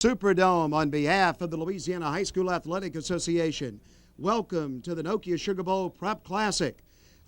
Superdome on behalf of the Louisiana High School Athletic Association. Welcome to the Nokia Sugar Bowl Prep Classic.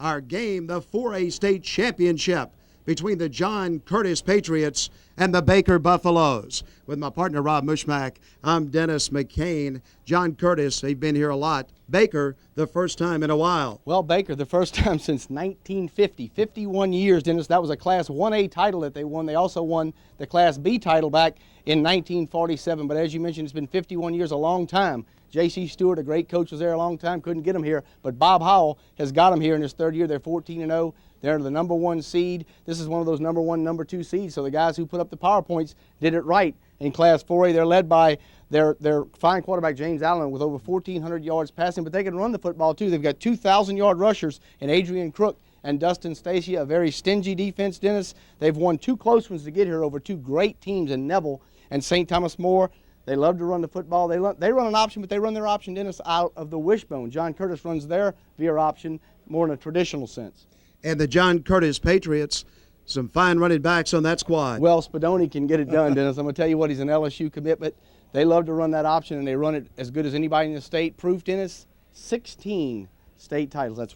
Our game, the 4A state championship between the John Curtis Patriots and the Baker Buffaloes. With my partner, Rob Mushmack, I'm Dennis McCain. John Curtis, they've been here a lot. Baker, the first time in a while. Well, Baker, the first time since 1950. 51 years, Dennis. That was a Class 1A title that they won. They also won the Class B title back in 1947. But as you mentioned, it's been 51 years, a long time. J.C. Stewart, a great coach, was there a long time. Couldn't get him here. But Bob Howell has got him here in his third year. They're 14-0. They're the number one seed. This is one of those number one, number two seeds. So the guys who put up the PowerPoints did it right. In Class 4A, they're led by their fine quarterback, James Allen, with over 1,400 yards passing. But they can run the football, too. They've got 2,000-yard rushers in Adrian Crook and Dustin Stacia, a very stingy defense, Dennis. They've won two close ones to get here over two great teams in Neville and St. Thomas More. They love to run the football. They run an option, but they run their option, Dennis, out of the wishbone. John Curtis runs their veer option more in a traditional sense. And the John Curtis Patriots, some fine running backs on that squad. Well, Spadoni can get it done, Dennis. I'm going to tell you what, he's an LSU commitment. They love to run that option, and they run it as good as anybody in the state. Proof, Dennis, 16 state titles. That's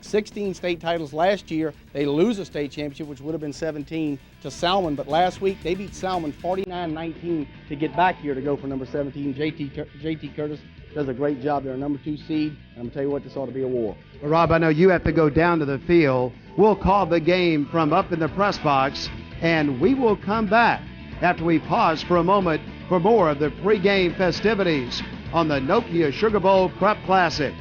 16 state titles last year. They lose a state championship, which would have been 17, to Salmon. But last week, they beat Salmon 49-19 to get back here to go for number 17. J.T. Curtis does a great job. They're a number 2 seed. And I'm going to tell you what, this ought to be a war. Well, Rob, I know you have to go down to the field. We'll call the game from up in the press box, and we will come back after we pause for a moment for more of the pregame festivities on the Nokia Sugar Bowl Prep Classic.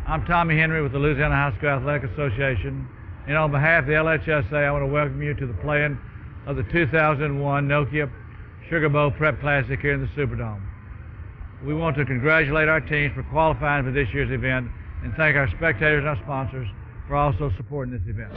I'm Tommy Henry with the Louisiana High School Athletic Association, and on behalf of the LHSAA, I want to welcome you to the playing of the 2001 Nokia Sugar Bowl Prep Classic here in the Superdome. We want to congratulate our teams for qualifying for this year's event and thank our spectators and our sponsors for also supporting this event.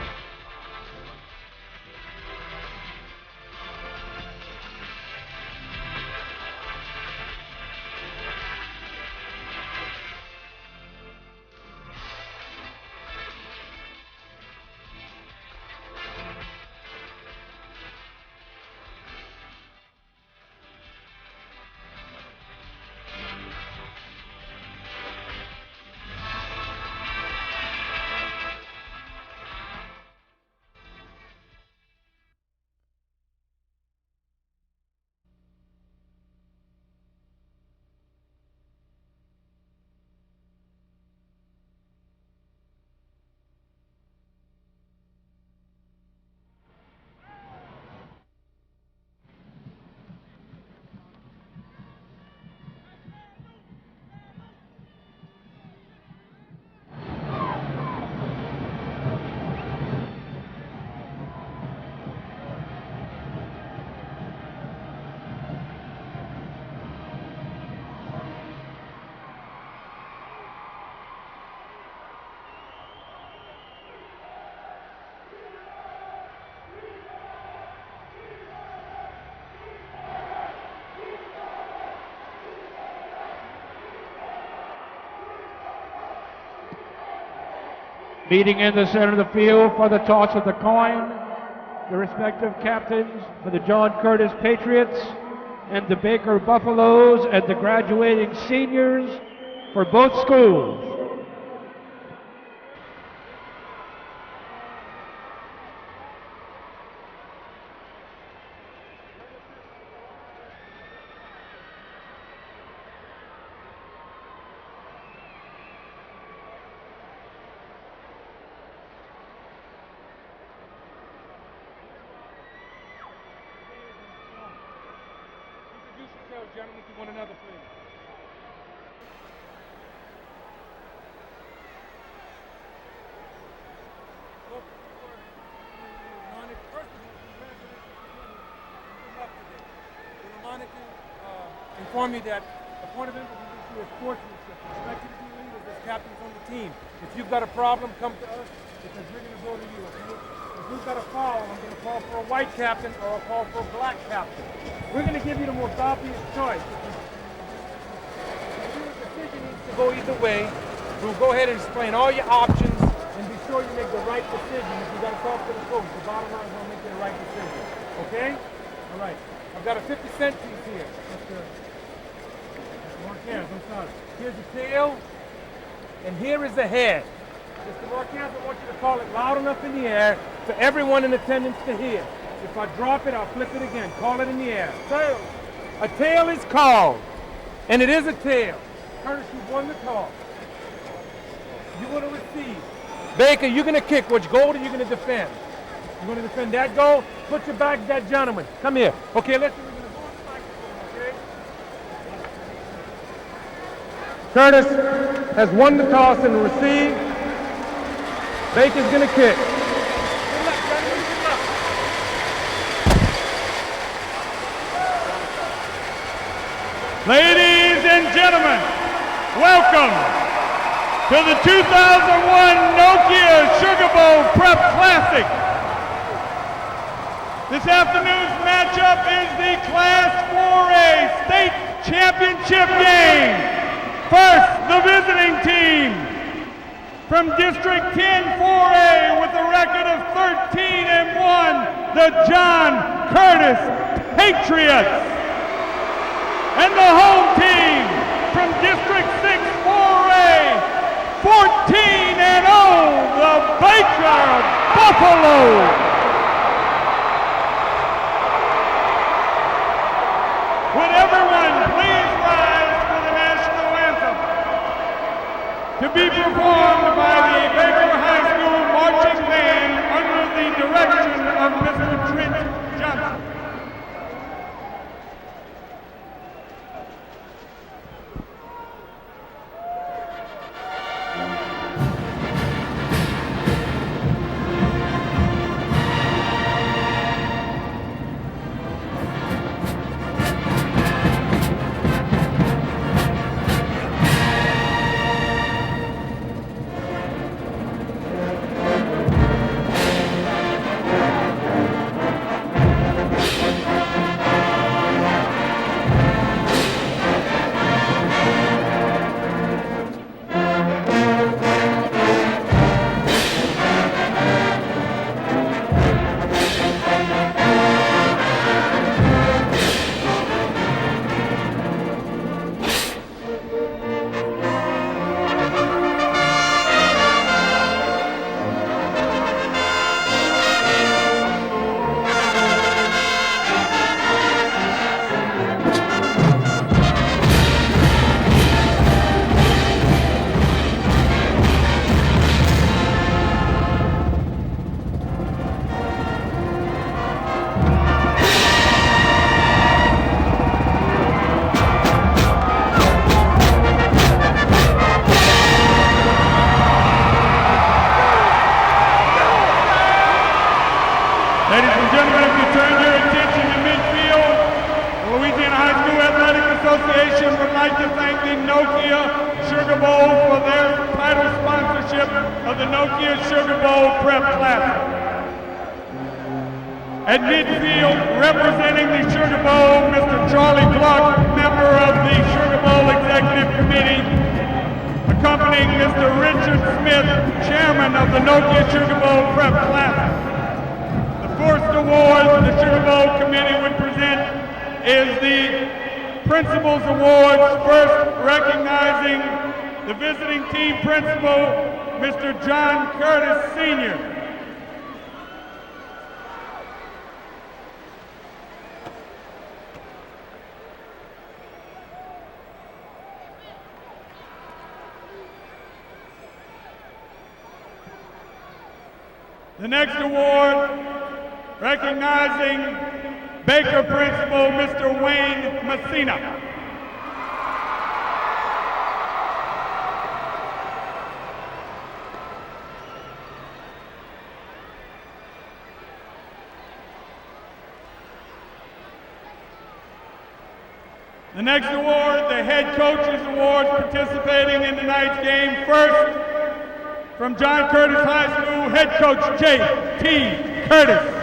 Meeting in the center of the field for the toss of the coin, the respective captains for the John Curtis Patriots and the Baker Buffaloes and the graduating seniors for both schools. Gentlemen, to one another, please. Look, we wanted to inform you that the point of emphasis is sportsmanship. Respect you to be leaders as captains on the team. If you've got a problem, come to us because we're going to go to you. Okay? If we've got a foul, I'm going to call for a white captain or I'll call for a black captain. We're going to give you the most obvious choice. Your decision needs to go either way. We'll go ahead and explain all your options and be sure sure you make the right decision. If you got to talk to the coach, the bottom line is going to make the right decision. Okay? All right. I've got a 50-cent piece here. Marquez, I'm sorry. Here's the tail, and here is the head. Mr. Marquez, I want you to call it loud enough in the air for everyone in attendance to hear. If I drop it, I'll flip it again. Call it in the air. Tail. A tail is called, and it is a tail. Curtis, you won the toss. You're going to receive. Baker, you're going to kick. Which goal are you going to defend? You're going to defend that goal? Put your back to that gentleman. Come here. Okay, let's see. Curtis has won the toss and will receive. Baker's going to kick. Ladies and gentlemen, welcome to the 2001 Nokia Sugar Bowl Prep Classic. This afternoon's matchup is the Class 4A State Championship game. First, the visiting team from District 10-4A with a record of 13-1, the John Curtis Patriots. And the home team from District 6-4A, 14-0, the Baker Buffaloes. Would everyone please rise for the national anthem, to be performed by the Baker High School Marching Band under the direction of Mr. Trent Johnson. Of the Nokia Sugar Bowl Prep Classic. At midfield, representing the Sugar Bowl, Mr. Charlie Clark, member of the Sugar Bowl Executive Committee, accompanying Mr. Richard Smith, chairman of the Nokia Sugar Bowl Prep Classic. The first award the Sugar Bowl Committee would present is the Principals Awards, first recognizing the visiting team principal, Mr. John Curtis, Sr. The next award, recognizing Baker Principal, Mr. Wayne Messina. The next award, the Head Coaches Award, participating in tonight's game. First, from John Curtis High School, Head Coach J.T. Curtis.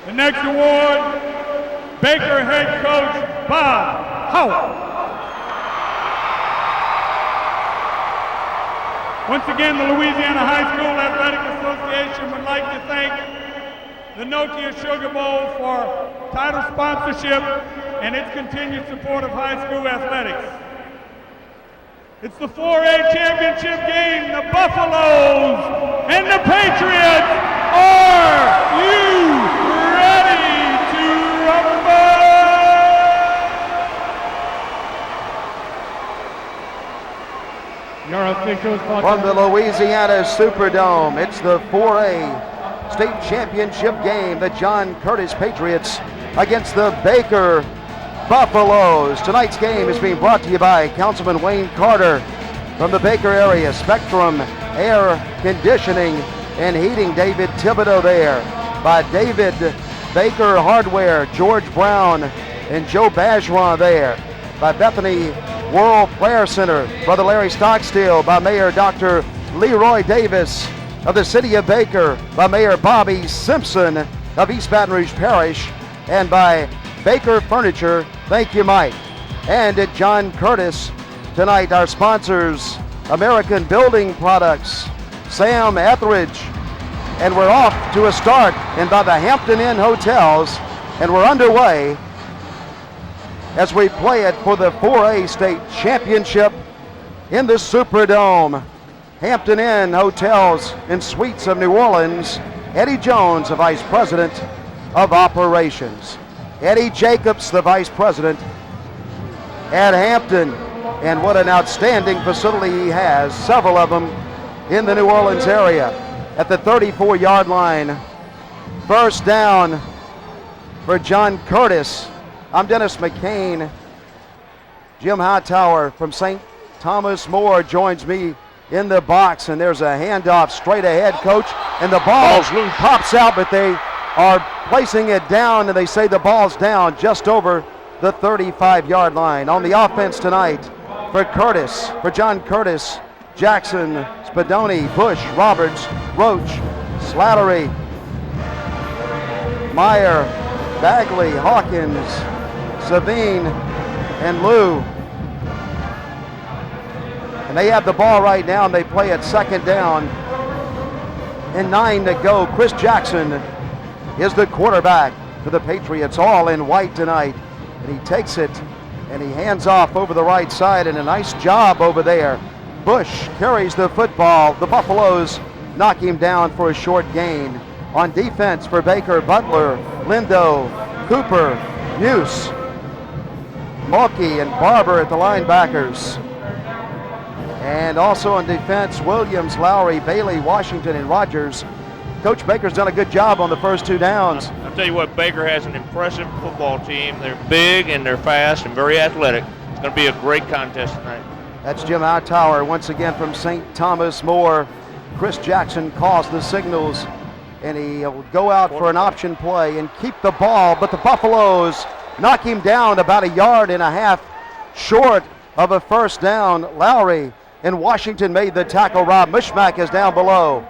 The next award, Baker head coach Bob Howell. Once again, the Louisiana High School Athletic Association would like to thank the Nokia Sugar Bowl for title sponsorship and its continued support of high school athletics. It's the 4A championship game. The Buffaloes and the Patriots. Are you ready to rumble? Your officials From the Louisiana Superdome, it's the 4A state championship game. The John Curtis Patriots against the Baker Buffaloes. Tonight's game is being brought to you by Councilman Wayne Carter from the Baker area. Spectrum Air Conditioning and Heating, David Thibodeau there. By David Baker Hardware, George Brown and Joe Bajoran there. By Bethany World Prayer Center, Brother Larry Stockstill. By Mayor Dr. Leroy Davis of the city of Baker. By Mayor Bobby Simpson of East Baton Rouge Parish. And by Baker Furniture, thank you, Mike. And at John Curtis tonight, our sponsors, American Building Products, Sam Etheridge, and we're off to a start and by the Hampton Inn Hotels, and we're underway as we play it for the 4A state championship in the Superdome. Hampton Inn Hotels and Suites of New Orleans. Eddie Jones, the Vice President of Operations. Eddie Jacobs, the Vice President at Hampton. And what an outstanding facility he has, several of them in the New Orleans area. At the 34-yard line, first down for John Curtis. I'm Dennis McCain. Jim Hightower from St. Thomas More joins me in the box, and there's a handoff straight ahead, coach, and the ball pops out, but they are placing it down, and they say the ball's down just over the 35-yard line. On the offense tonight for Curtis, for John Curtis, Jackson, Spadoni, Bush, Roberts, Roach, Slattery, Meyer, Bagley, Hawkins, Savine, and Lou. And they have the ball right now, and they play it second down and 9 to go. Chris Jackson is the quarterback for the Patriots, all in white tonight. And he takes it and he hands off over the right side, and a nice job over there. Bush carries the football. The Buffaloes knock him down for a short gain. On defense for Baker, Butler, Lindo, Cooper, Muse, Mulkey, and Barber at the linebackers. And also on defense, Williams, Lowry, Bailey, Washington, and Rogers. Coach Baker's done a good job on the first two downs. I'll tell you what, Baker has an impressive football team. They're big and they're fast and very athletic. It's going to be a great contest tonight. That's Jim Hightower once again from St. Thomas More. Chris Jackson calls the signals, and he'll go out for an option play and keep the ball, but the Buffaloes knock him down about 1.5 yards short of a first down. Lowry and Washington made the tackle. Rob Mushmack is down below.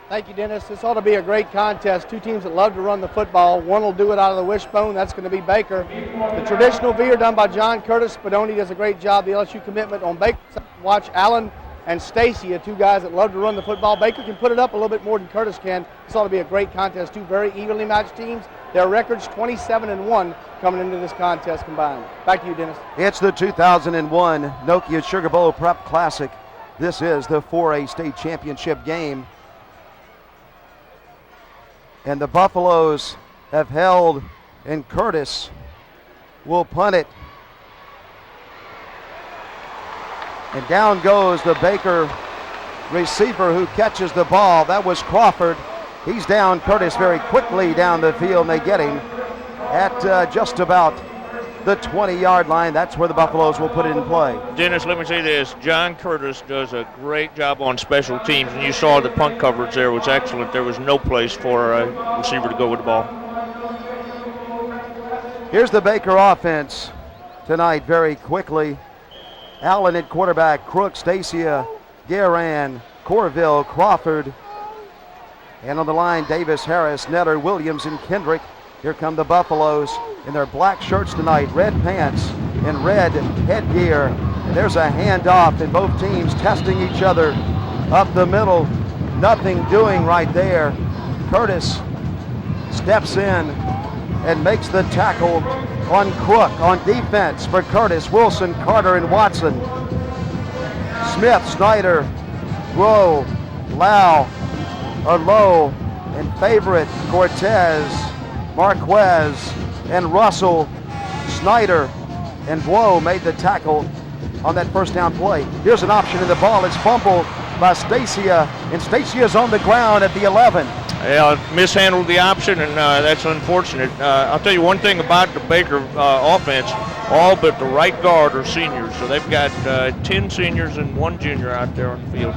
Thank you, Dennis. This ought to be a great contest. Two teams that love to run the football. One will do it out of the wishbone. That's going to be Baker. The traditional veer done by John Curtis. Spadoni does a great job. The LSU commitment on Baker. Watch Allen and Stacy, two guys that love to run the football. Baker can put it up a little bit more than Curtis can. This ought to be a great contest. Two very evenly matched teams. Their records 27-1 coming into this contest combined. Back to you, Dennis. It's the 2001 Nokia Sugar Bowl Prep Classic. This is the 4A state championship game. And the Buffaloes have held, and Curtis will punt it. And down goes the Baker receiver who catches the ball. That was Crawford. He's down. Curtis very quickly down the field, and they get him at just about the 20-yard line. That's where the Buffaloes will put it in play. Dennis, let me say this. John Curtis does a great job on special teams, and you saw the punt coverage there was excellent. There was no place for a receiver to go with the ball. Here's the Baker offense tonight very quickly. Allen at quarterback, Crook, Stacia, Guerin, Corville, Crawford. And on the line, Davis, Harris, Netter, Williams, and Kendrick. Here come the Buffaloes in their black shirts tonight, red pants and red headgear. And there's a handoff, and both teams testing each other up the middle. Nothing doing right there. Curtis steps in and makes the tackle on Crook. On defense for Curtis, Wilson, Carter, and Watson. Smith, Snyder, Rowe, Lowe, and Favorite, Cortez, Marquez, and Russell. Snyder and Blow made the tackle on that first down play. Here's an option in the ball. It's fumbled by Stacia, and Stacia's on the ground at the 11. Yeah, mishandled the option, and that's unfortunate. I'll tell you one thing about the Baker offense, all but the right guard are seniors, so they've got 10 seniors and 1 junior out there on the field.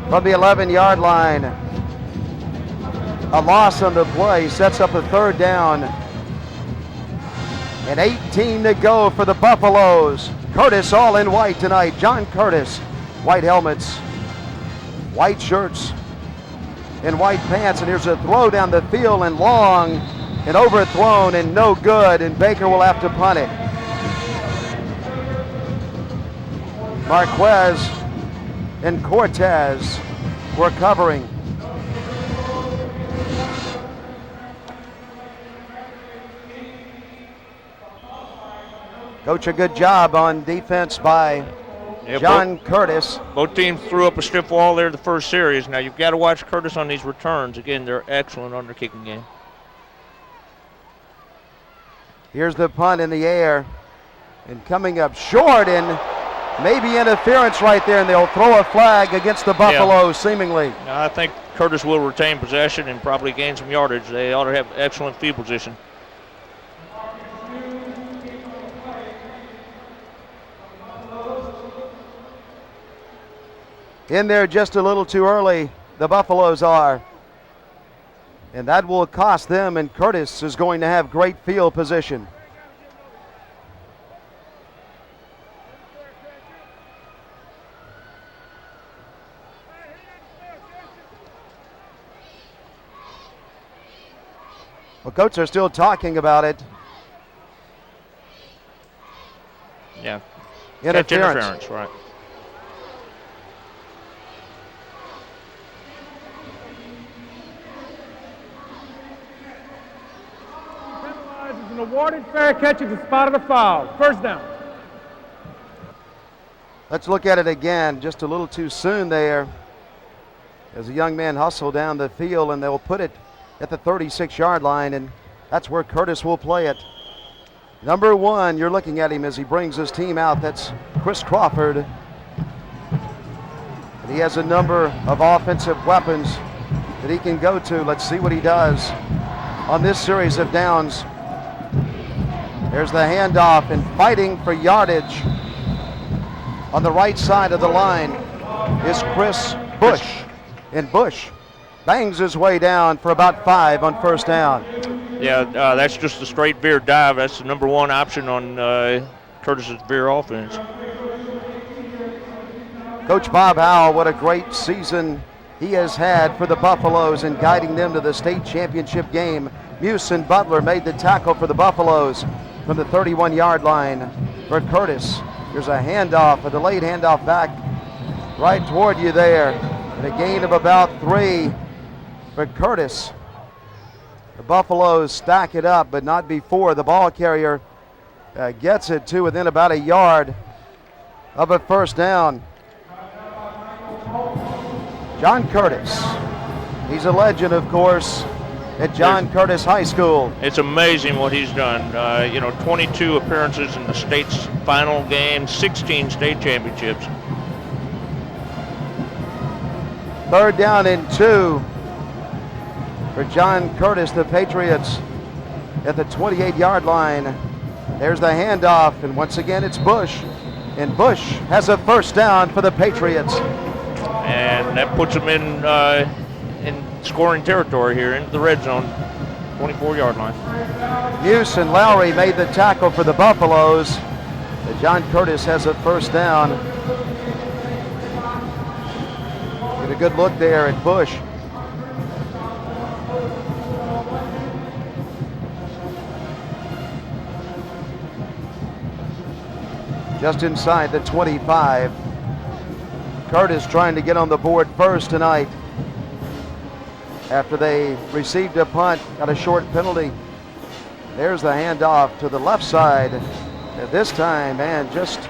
From the 11-yard line, a loss on the play sets up a third down. And 18 to go for the Buffaloes. Curtis all in white tonight. John Curtis, white helmets, white shirts, and white pants. And here's a throw down the field and long and overthrown and no good. And Baker will have to punt it. Marquez and Cortez were covering. Coach, a good job on defense by John Curtis. Both teams threw up a stiff wall there the first series. Now you've got to watch Curtis on these returns. Again, they're excellent on their kicking game. Here's the punt in the air. And coming up short, and maybe interference right there, and they'll throw a flag against the Buffaloes, seemingly. I think Curtis will retain possession and probably gain some yardage. They ought to have excellent field position. In there just a little too early, the Buffaloes are. And that will cost them, and Curtis is going to have great field position. Well, Coach, they're still talking about it. Yeah. Interference, right. An awarded fair catch at the spot of the foul. First down. Let's look at it again. Just a little too soon there as a young man hustled down the field, and they'll put it at the 36-yard line, and that's where Curtis will play it. Number 1, you're looking at him as he brings his team out. That's Chris Crawford. And he has a number of offensive weapons that he can go to. Let's see what he does on this series of downs. There's the handoff, and fighting for yardage on the right side of the line is Chris Bush. And Bush bangs his way down for about 5 on first down. Yeah, that's just a straight veer dive. That's the number 1 option on Curtis's veer offense. Coach Bob Howell, what a great season he has had for the Buffaloes in guiding them to the state championship game. Muse and Butler made the tackle for the Buffaloes from the 31-yard line for Curtis. There's a handoff, a delayed handoff back right toward you there. And a gain of about 3 for Curtis. The Buffaloes stack it up, but not before the ball carrier gets it to within about a yard of a first down. John Curtis. He's a legend, of course, at John Curtis High School. It's amazing what he's done. 22 appearances in the state's final game, 16 state championships. Third down and 2 for John Curtis, the Patriots at the 28-yard line. There's the handoff, and once again it's Bush. And Bush has a first down for the Patriots. And that puts them in scoring territory here into the red zone, 24-yard line. Muse and Lowry made the tackle for the Buffaloes. John Curtis has a first down. Going to good look there at Bush. Just inside the 25. Curtis trying to get on the board first tonight after they received a punt, got a short penalty. There's the handoff to the left side. And this time, man, just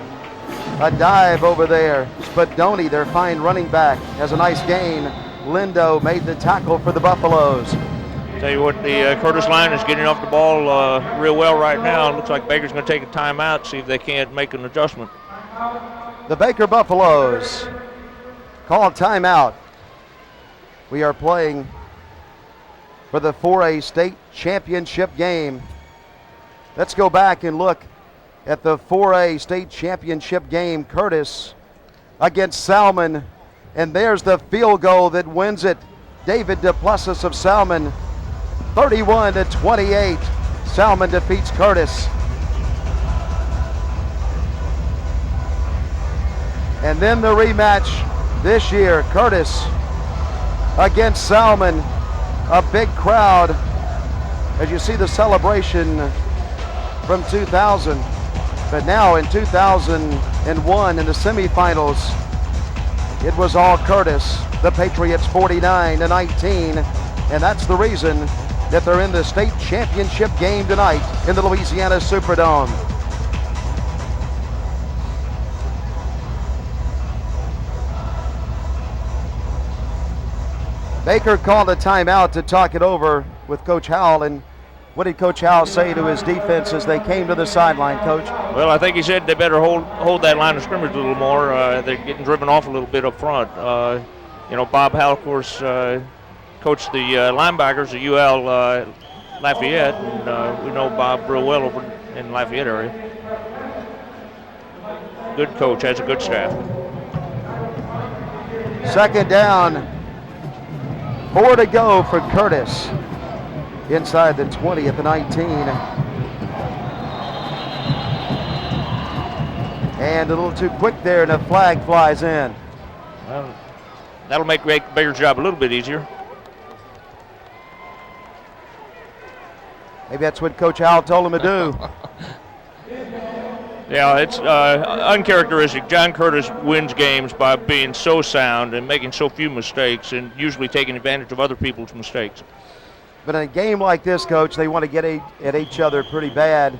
a dive over there. Spadoni, their fine running back, has a nice gain. Lindo made the tackle for the Buffaloes. Tell you what, the Curtis line is getting off the ball real well right now. Looks like Baker's going to take a timeout, see if they can't make an adjustment. The Baker Buffaloes call timeout. We are playing for the 4A state championship game. Let's go back and look at the 4A state championship game. Curtis against Salmon, and there's the field goal that wins it. David Duplessis of Salmon, 31-28. Salmon defeats Curtis. And then the rematch this year, Curtis against Salmon. A big crowd as you see the celebration from 2000. But now in 2001 in the semifinals, it was all Curtis. The Patriots 49-19, and that's the reason that they're in the state championship game tonight in the Louisiana Superdome. Baker called a timeout to talk it over with Coach Howell, and what did Coach Howell say to his defense as they came to the sideline, Coach? Well, I think he said they better hold that line of scrimmage a little more. They're getting driven off a little bit up front. Bob Howell, of course, coached the linebackers at UL Lafayette, and we know Bob real well over in Lafayette area. Good coach, has a good staff. Second down, 4 to go for Curtis. Inside the 20 at the 19. And a little too quick there, and a flag flies in. Well, that'll make Baker's job a little bit easier. Maybe that's what Coach Howell told him to do. Yeah, it's uncharacteristic. John Curtis wins games by being so sound and making so few mistakes and usually taking advantage of other people's mistakes. But in a game like this, Coach, they want to get at each other pretty bad.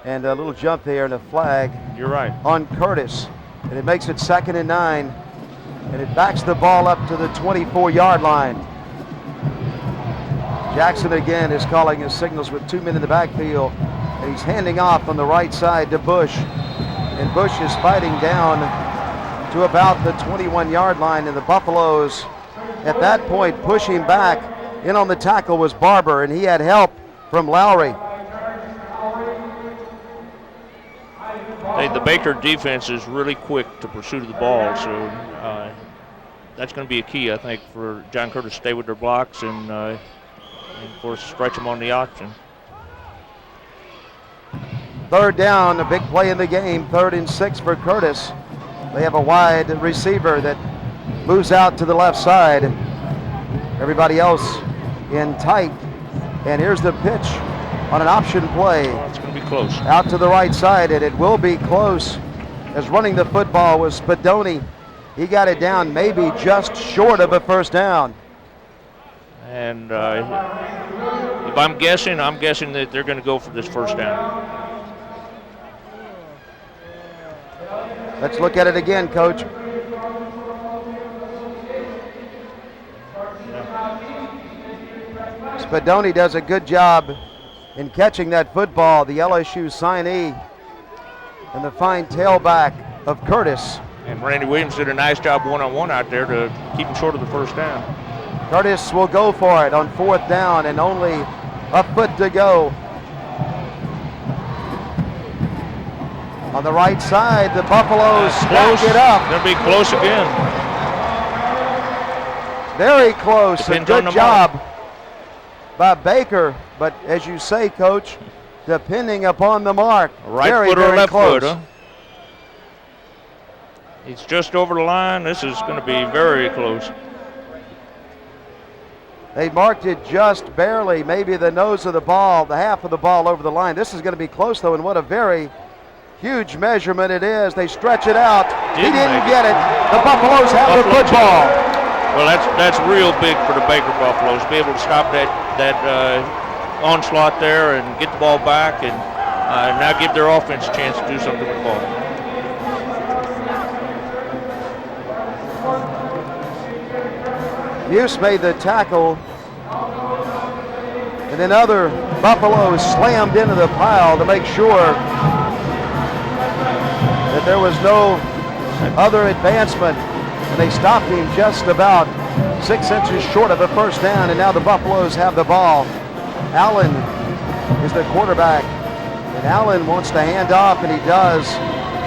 And a little jump there and a flag. You're right. On Curtis. And it makes it 2nd and 9. And it backs the ball up to the 24-yard line. Jackson again is calling his signals with 2 men in the backfield. And he's handing off on the right side to Bush. And Bush is fighting down to about the 21-yard line. And the Buffaloes, at that point, pushing back. In on the tackle was Barber, and he had help from Lowry. The Baker defense is really quick to pursue the ball, so that's going to be a key, I think, for John Curtis to stay with their blocks and of course, stretch them on the option. Third down, a big play in the game, 3rd and 6 for Curtis. They have a wide receiver that moves out to the left side. Everybody else in tight, and here's the pitch on an option play. Oh, it's going to be close. Out to the right side, and it will be close, as running the football was Spadoni. He got it down maybe just short of a first down. And if I'm guessing that they're going to go for this first down. Let's look at it again, Coach. Spadoni does a good job in catching that football, the LSU signee and the fine tailback of Curtis. And Randy Williams did a nice job one-on-one out there to keep him short of the first down. Curtis will go for it on 4th down and only a foot to go. On the right side, the Buffaloes back it up. They'll be close again. Very close. Depends a on good the job by Baker, but as you say, Coach, depending upon the mark, Right very, foot or very left close. foot, huh? He's just over the line. This is going to be very close. They marked it just barely, maybe the nose of the ball, the half of the ball over the line. This is going to be close, though, and what a very huge measurement it is. They stretch it out. He didn't get it. The Buffaloes have the football. Well, that's real big for the Baker Buffaloes. Be able to stop that onslaught there and get the ball back, and now give their offense a chance to do something with the ball. Muse made the tackle, and then other Buffaloes slammed into the pile to make sure that there was no other advancement, and they stopped him just about 6 inches short of a first down, and now the Buffaloes have the ball. Allen is the quarterback, and Allen wants to hand off, and he does.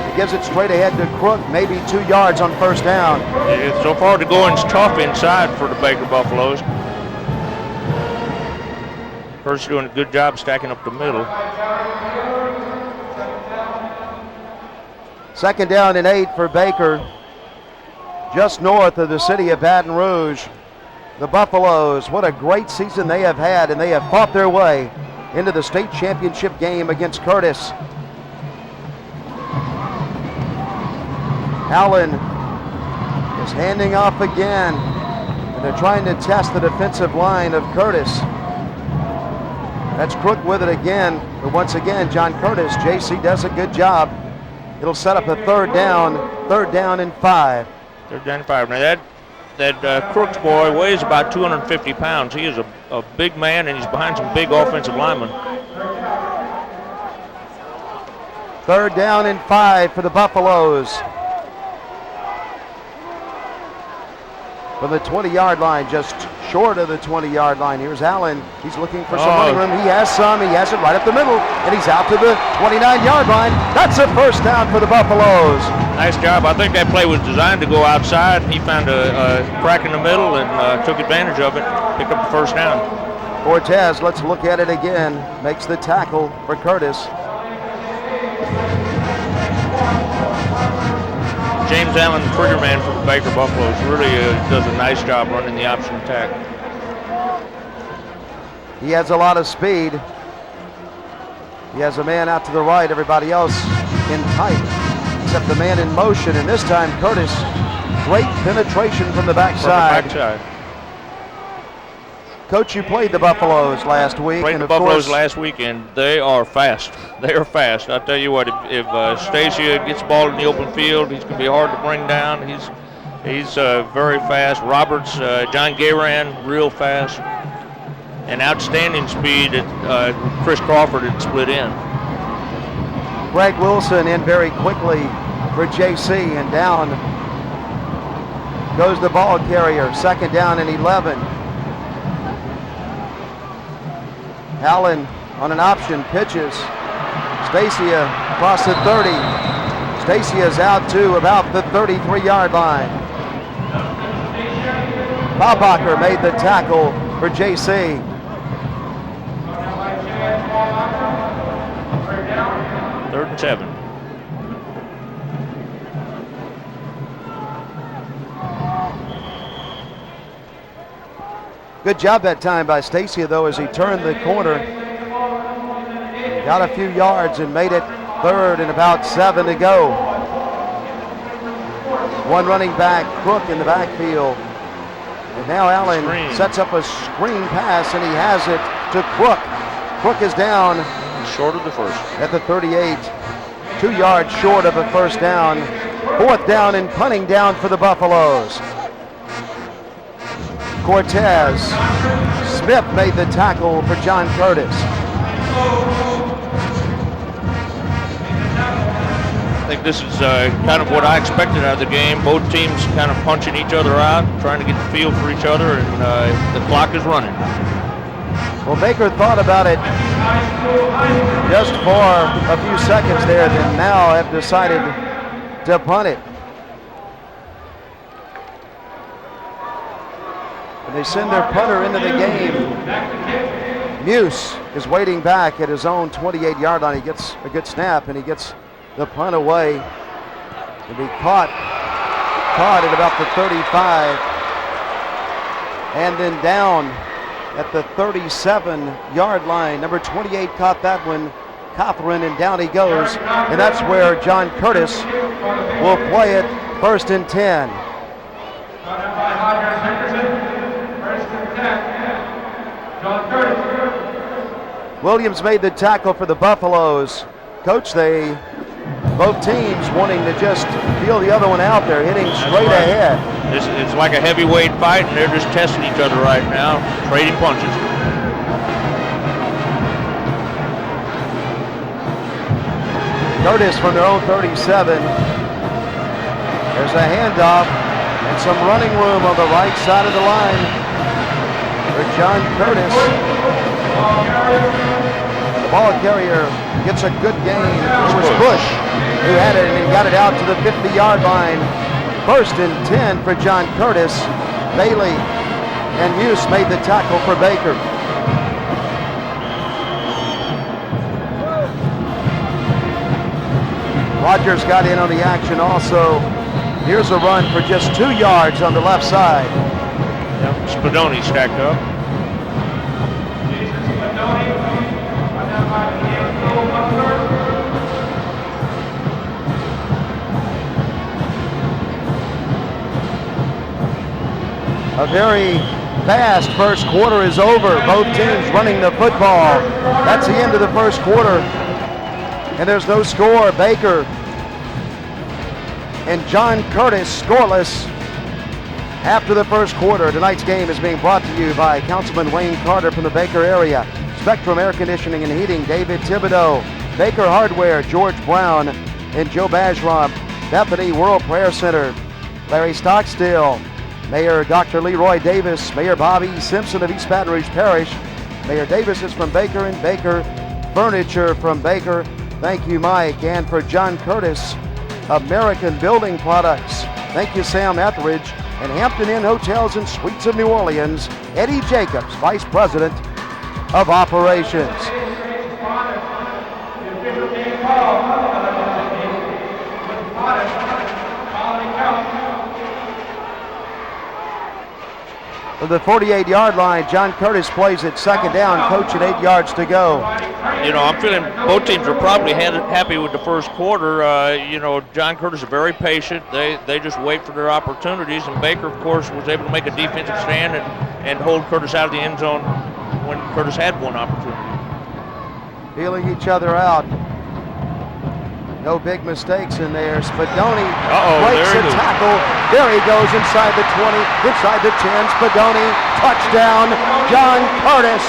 He gives it straight ahead to Crook, maybe 2 yards on first down. So far the going's tough inside for the Baker Buffaloes. First doing a good job stacking up the middle. 2nd down and 8 for Baker, just north of the city of Baton Rouge. The Buffaloes, what a great season they have had, and they have fought their way into the state championship game against Curtis. Allen is handing off again, and they're trying to test the defensive line of Curtis. That's Crook with it again, but once again, John Curtis, JC does a good job. It'll set up a third down and 5. Third down and 5. Now that Crooks boy weighs about 250 pounds. He is a big man, and he's behind some big offensive linemen. 3rd down and 5 for the Buffaloes. From the 20-yard line, just short of the 20-yard line. Here's Allen. He's looking for some running room. He has some. He has it right up the middle, and he's out to the 29-yard line. That's a first down for the Buffaloes. Nice job. I think that play was designed to go outside. He found a crack in the middle and took advantage of it, picked up the first down. Cortez, let's look at it again, makes the tackle for Curtis. James Allen, the trigger man for the Baker Buffaloes, really does a nice job running the option attack. He has a lot of speed. He has a man out to the right, everybody else in tight, except the man in motion, and this time Curtis, great penetration from the backside. Coach, you played the Buffaloes last week. Played the Buffaloes last weekend. They are fast. They are fast. I tell you what, if Stacia gets the ball in the open field, he's going to be hard to bring down. He's very fast. Roberts, John Gayran, real fast. And outstanding speed that Chris Crawford had split in. Greg Wilson in very quickly for JC, and down goes the ball carrier. 2nd down and 11. Allen on an option, pitches. Stacia across the 30. Stacia's out to about the 33-yard line. Baubacher made the tackle for JC. Third and 7. Good job that time by Stacia, though, as he turned the corner. Got a few yards and made it 3rd and about 7 to go. One running back, Crook, in the backfield. And now Allen sets up a screen pass, and he has it to Crook. Crook is down. Short of the first. At the 38. 2 yards short of a first down. 4th down and punting down for the Buffaloes. Cortez. Smith made the tackle for John Curtis. I think this is kind of what I expected out of the game. Both teams kind of punching each other out, trying to get the feel for each other, and the clock is running. Well, Baker thought about it just for a few seconds there, then now have decided to punt it. And they send their punter into the game. Muse is waiting back at his own 28-yard line. He gets a good snap, and he gets the punt away to be caught caught at about the 35. And then down at the 37-yard line. Number 28 caught that one, Cothran, and down he goes. And that's where John Curtis will play it 1st and 10. Williams made the tackle for the Buffaloes. Coach, both teams wanting to just feel the other one out there, hitting straight ahead. It's like a heavyweight fight, and they're just testing each other right now, trading punches. Curtis from their own 37. There's a handoff and some running room on the right side of the line for John Curtis. The ball carrier gets a good gain. It was Bush who had it, and he got it out to the 50-yard line. 1st and 10 for John Curtis. Bailey and Muse made the tackle for Baker. Rogers got in on the action also. Here's a run for just 2 yards on the left side. Yep, Spadoni stacked up. A very fast first quarter is over. Both teams running the football. That's the end of the first quarter. And there's no score. Baker and John Curtis scoreless after the first quarter. Tonight's game is being brought to you by Councilman Wayne Carter from the Baker area, Spectrum Air Conditioning and Heating, David Thibodeau, Baker Hardware, George Brown, and Joe Bajram, Bethany World Prayer Center, Larry Stockstill, Mayor Dr. Leroy Davis, Mayor Bobby Simpson of East Baton Rouge Parish. Mayor Davis is from Baker, and Baker Furniture from Baker. Thank you, Mike. And for John Curtis, American Building Products. Thank you, Sam Etheridge. And Hampton Inn Hotels and Suites of New Orleans, Eddie Jacobs, Vice President of Operations. From the 48-yard line, John Curtis plays it 2nd down, coach at 8 yards to go. You know, I'm feeling both teams are probably happy with the first quarter. You know, John Curtis is very patient. They just wait for their opportunities, and Baker, of course, was able to make a defensive stand and hold Curtis out of the end zone when Curtis had one opportunity. Feeling each other out. No big mistakes in there. Spadoni breaks a tackle. There he goes inside the 20, inside the 10. Spadoni, touchdown, John Curtis.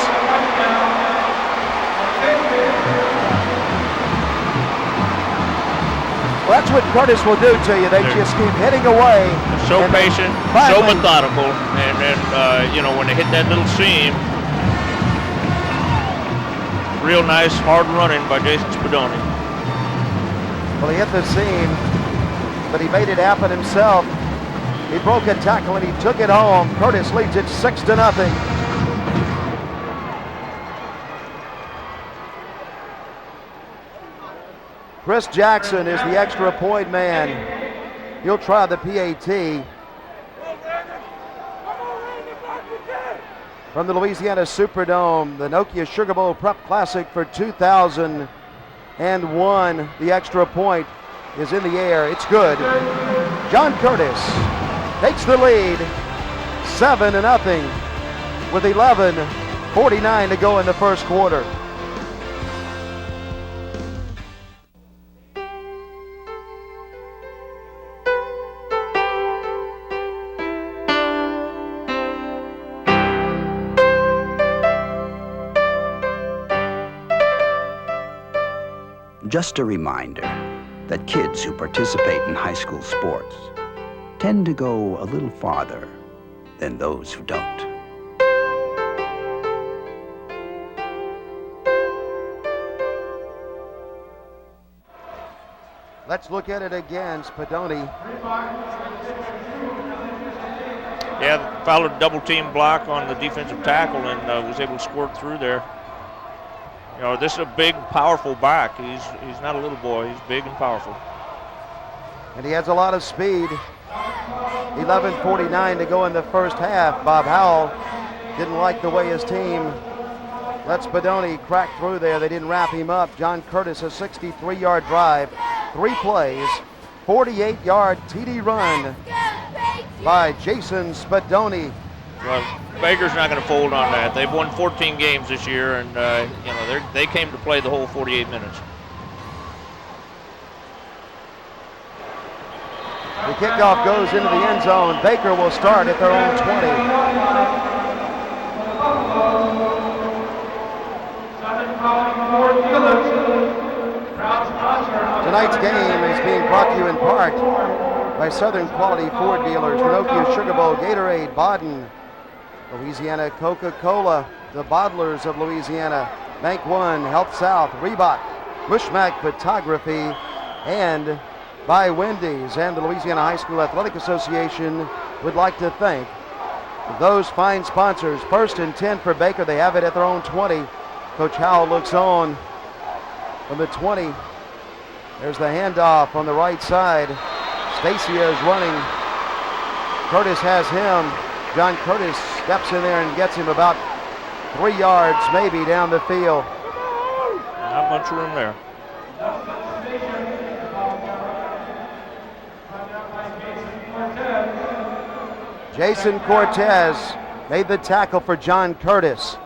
Well, that's what Curtis will do to you. They just keep hitting away. So patient, so methodical, and you know, when they hit that little seam, real nice, hard running by Jason Spadoni. Well, he hit the seam, but he made it happen himself. He broke a tackle and he took it home. Curtis leads it 6-0. Chris Jackson is the extra point man. He'll try the PAT. From the Louisiana Superdome, the Nokia Sugar Bowl Prep Classic for 2001. The extra point is in the air. It's good. John Curtis takes the lead 7-0 with 11:49 to go in the first quarter. Just a reminder that kids who participate in high school sports tend to go a little farther than those who don't. Let's look at it again. Spadoni. Yeah, followed a double team block on the defensive tackle and was able to squirt through there. You know, this is a big, powerful back. He's not a little boy. He's big and powerful. And he has a lot of speed. 11:49 to go in the first half. Bob Howell didn't like the way his team let Spadoni crack through there. They didn't wrap him up. John Curtis, a 63-yard drive, 3 plays, 48-yard TD run by Jason Spadoni. Well, Baker's not going to fold on that. They've won 14 games this year, and they came to play the whole 48 minutes. The kickoff goes into the end zone. Baker will start at their own 20. Tonight's game is being brought to you in part by Southern Quality Ford Dealers, Nokia Sugar Bowl, Gatorade, Baden, Louisiana Coca-Cola, the Bottlers of Louisiana, Bank One, Health South, Reebok, Mushmack Photography, and by Wendy's. And the Louisiana High School Athletic Association would like to thank those fine sponsors. 1st and 10 for Baker. They have it at their own 20. Coach Howell looks on from the 20. There's the handoff on the right side. Stacia is running. Curtis has him. John Curtis steps in there and gets him about 3 yards maybe down the field. Not much room there. Jason Cortez made the tackle for John Curtis.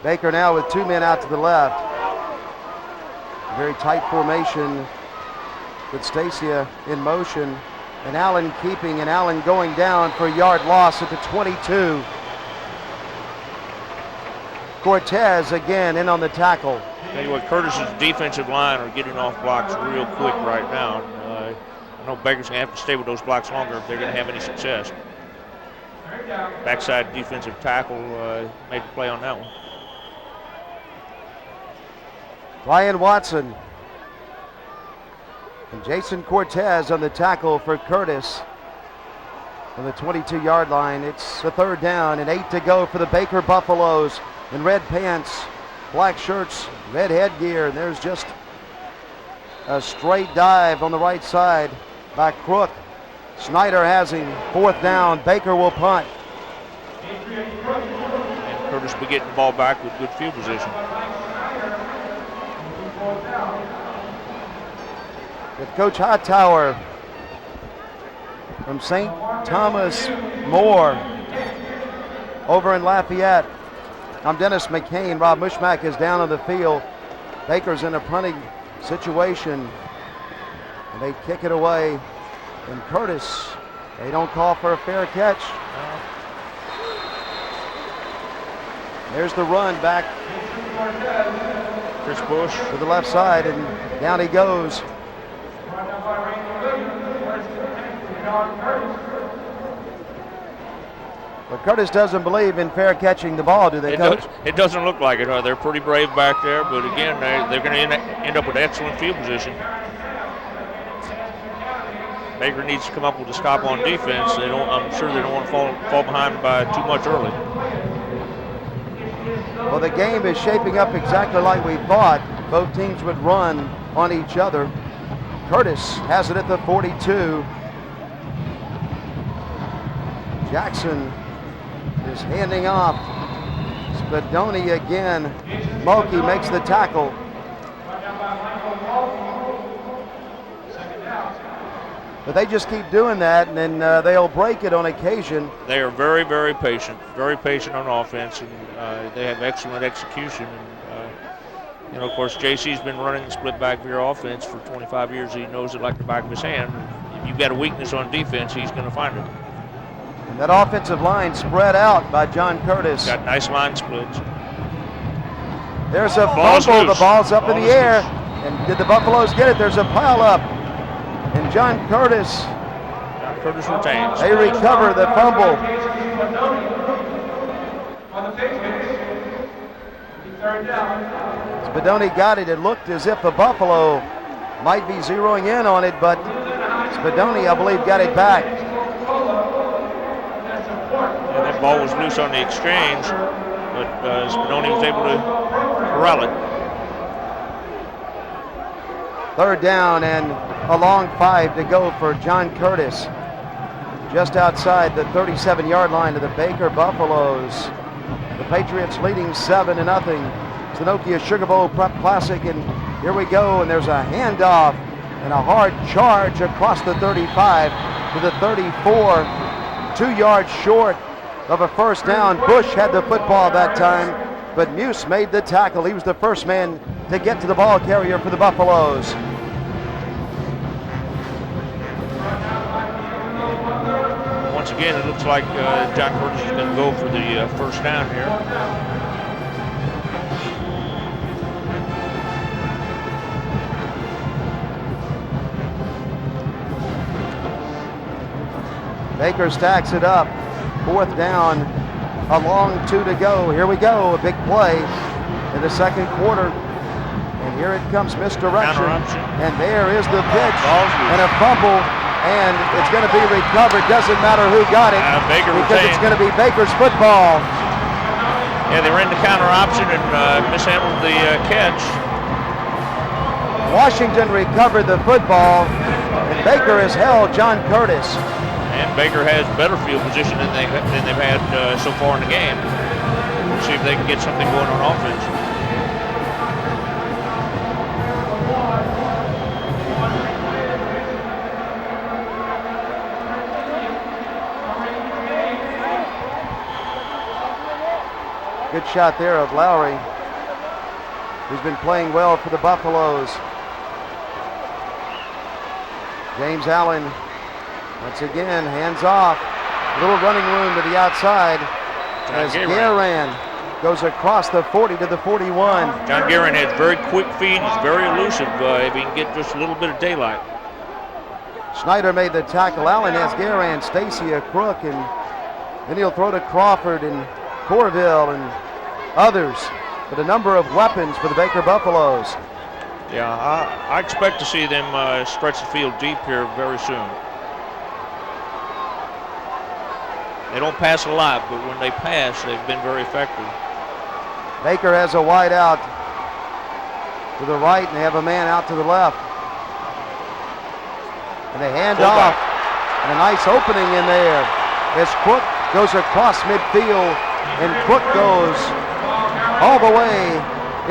Baker now with 2 men out to the left. A very tight formation with Stacia in motion and Allen keeping, and Allen going down for a yard loss at the 22. Cortez again in on the tackle. Tell you what, Curtis's defensive line are getting off blocks real quick right now. I know Baker's going to have to stay with those blocks longer if they're going to have any success. Backside defensive tackle made the play on that one. Ryan Watson and Jason Cortez on the tackle for Curtis on the 22-yard line. It's the 3rd down and 8 to go for the Baker Buffaloes in red pants, black shirts, red headgear, and there's just a straight dive on the right side by Crook. Snyder has him. 4th down. Baker will punt. And Curtis will be getting the ball back with good field position. With Coach Hightower from St. Thomas More over in Lafayette. I'm Dennis McCain. Rob Mushmack is down on the field. Baker's in a punting situation. And they kick it away. And Curtis, they don't call for a fair catch. There's the run back. Chris Bush to the left side, and down he goes. But Curtis doesn't believe in fair catching the ball, do they, Coach? It doesn't look like it. They're pretty brave back there, but again, they're going to end up with excellent field position. Baker needs to come up with a stop on defense. I'm sure they don't want to fall behind by too much early. Well, the game is shaping up exactly like we thought. Both teams would run on each other. Curtis has it at the 42. Jackson is handing off. Spadoni again. Mulkey makes the tackle. But they just keep doing that, and then they'll break it on occasion. They are very, very patient on offense, and they have excellent execution. And, of course, JC's been running the split back veer offense for 25 years. He knows it like the back of his hand. If you've got a weakness on defense, he's going to find it. And that offensive line spread out by John Curtis. Got nice line splits. There's a fumble. The ball's up in the air. And did the Buffaloes get it? There's a pile up. And John Curtis retains. They recover the fumble. Spadoni got it. It looked as if the Buffalo might be zeroing in on it, but Spadoni, I believe, got it back. And that ball was loose on the exchange, but Spadoni was able to corral it. Third down and a long 5 to go for John Curtis. Just outside the 37-yard line of the Baker Buffaloes. The Patriots leading 7-0. It's the Nokia Sugar Bowl Prep Classic, and here we go, and there's a handoff and a hard charge across the 35 to the 34, 2 yards short of a first down. Bush had the football that time, but Muse made the tackle. He was the first man to get to the ball carrier for the Buffaloes. Once again, it looks like John Curtis is going to go for the first down here. Baker stacks it up. 4th down, a long 2 to go. Here we go, a big play in the second quarter. And here it comes, misdirection. And there is the pitch and a fumble. And it's going to be recovered. Doesn't matter who got it because it's going to be Baker's football. Yeah, they ran the counter option and mishandled the catch. Washington recovered the football, and Baker has held John Curtis. And Baker has better field position than they've had so far in the game. We'll see if they can get something going on offense. Good shot there of Lowry, who's been playing well for the Buffaloes. James Allen, once again, hands off. Little running room to the outside as Guerin goes across the 40 to the 41. John Guerin has very quick feet. He's very elusive if he can get just a little bit of daylight. Snyder made the tackle. Allen has Guerin, Stacy a crook, and then he'll throw to Crawford and Corville and others, but a number of weapons for the Baker Buffaloes. Yeah, I expect to see them stretch the field deep here very soon. They don't pass a lot, but when they pass, they've been very effective. Baker has a wide out to the right, and they have a man out to the left. And they hand off, and a nice opening in there as Cook goes across midfield, and Cook goes all the way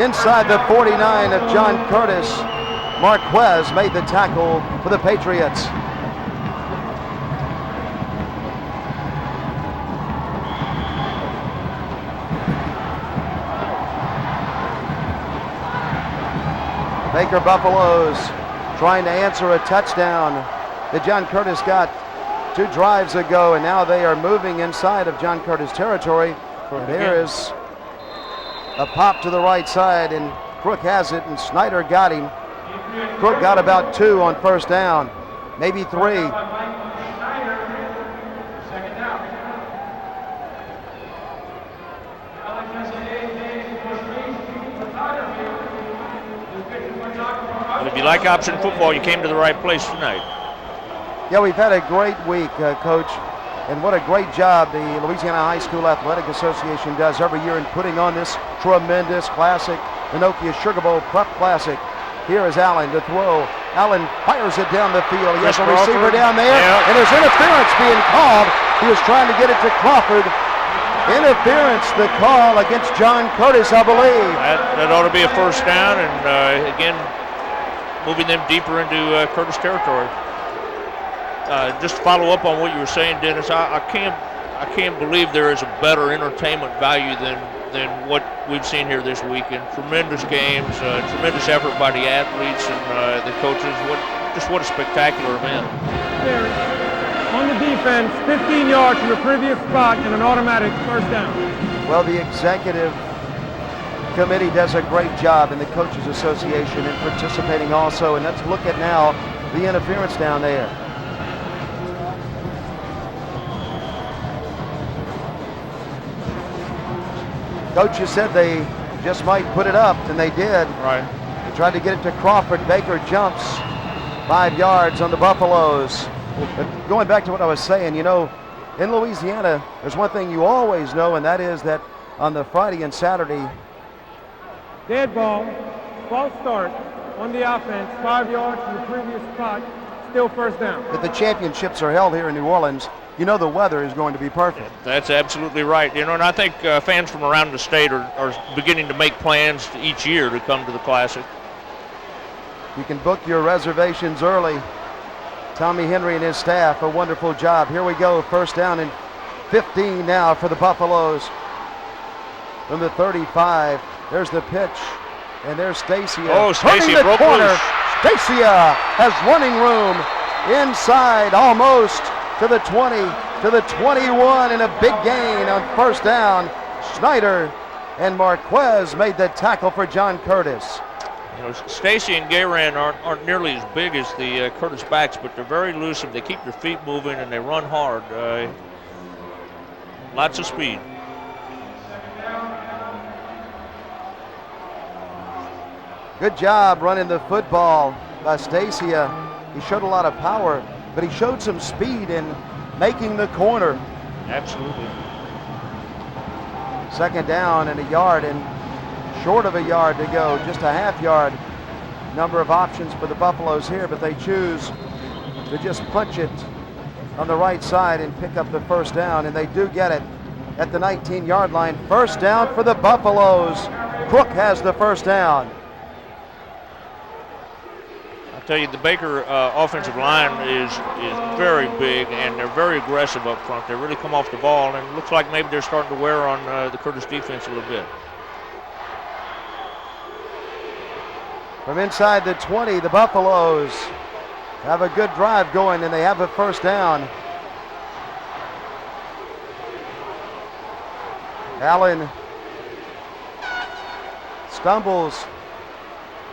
inside the 49 of John Curtis. Marquez made the tackle for the Patriots. Baker Buffaloes trying to answer a touchdown that John Curtis got 2 drives ago, and now they are moving inside of John Curtis territory. There is a pop to the right side, and Crook has it, and Snyder got him. Crook got about 2 on first down, maybe 3. Well, if you like option football, you came to the right place tonight. Yeah, we've had a great week, Coach. And what a great job the Louisiana High School Athletic Association does every year in putting on this tremendous classic, the Nokia Sugar Bowl Prep Classic. Here is Allen to throw. Allen fires it down the field. He has a receiver down there, and there's interference being called. He was trying to get it to Crawford. Interference, the call against John Curtis, I believe. That ought to be a first down, and again, moving them deeper into Curtis territory. Just to follow up on what you were saying, Dennis, I can't believe there is a better entertainment value than what we've seen here this weekend. Tremendous games, tremendous effort by the athletes and the coaches. What a spectacular event. On the defense, 15 yards from the previous spot and an automatic first down. Well, the executive committee does a great job, and the Coaches Association in participating also. And let's look at now the interference down there. Coaches said they just might put it up, and they did. Right. They tried to get it to Crawford. Baker jumps 5 yards on the Buffaloes. But going back to what I was saying, you know, in Louisiana, there's one thing you always know, and that is that on the Friday and Saturday. Dead ball, false start, on the offense, 5 yards from the previous spot, still first down. If the championships are held here in New Orleans, you know the weather is going to be perfect. That's absolutely right. You know, and I think fans from around the state are beginning to make plans each year to come to the Classic. You can book your reservations early. Tommy Henry and his staff, a wonderful job. Here we go, first down and 15 now for the Buffaloes. From the 35, there's the pitch, and there's Stacia. Oh, Stacia broke loose. Stacia has running room inside almost to the 20, to the 21, and a big gain on first down. Schneider and Marquez made the tackle for John Curtis. You know, Stacy and Gayran aren't nearly as big as the Curtis backs, but they're very elusive. They keep their feet moving and they run hard. Lots of speed. Good job running the football by Stacia. He showed a lot of power, but he showed some speed in making the corner. Absolutely. Second down and a yard, and short of a yard to go, just a half yard. Number of options for the Buffaloes here, but they choose to just punch it on the right side and pick up the first down, and they do get it at the 19-yard line. First down for the Buffaloes. Crook has the first down. I'll tell you, the Baker offensive line is very big, and they're very aggressive up front. They really come off the ball, and it looks like maybe they're starting to wear on the Curtis defense a little bit. From inside the 20, the Buffaloes have a good drive going, and they have a first down. Allen stumbles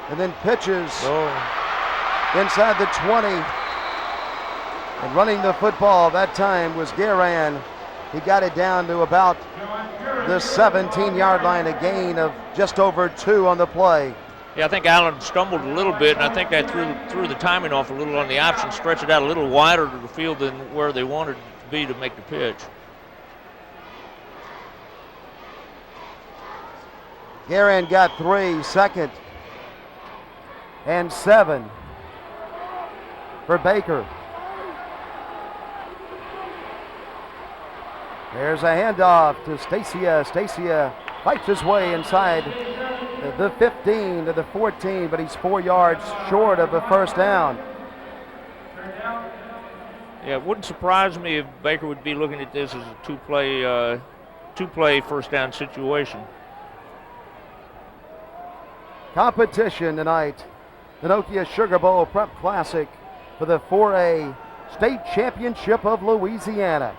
and then pitches inside the 20. And running the football that time was Gayran. He got it down to about the 17-yard line, a gain of just over 2 on the play. Yeah, I think Allen stumbled a little bit, and I think that threw the timing off a little on the option, stretched it out a little wider to the field than where they wanted it to be to make the pitch. Gayran got 3, second and 7 for Baker. There's a handoff to Stacia. Stacia fights his way inside the 15 to the 14, but he's 4 yards short of a first down. Yeah, it wouldn't surprise me if Baker would be looking at this as a two-play first down situation. Competition tonight, the Nokia Sugar Bowl Prep Classic for the 4A State Championship of Louisiana.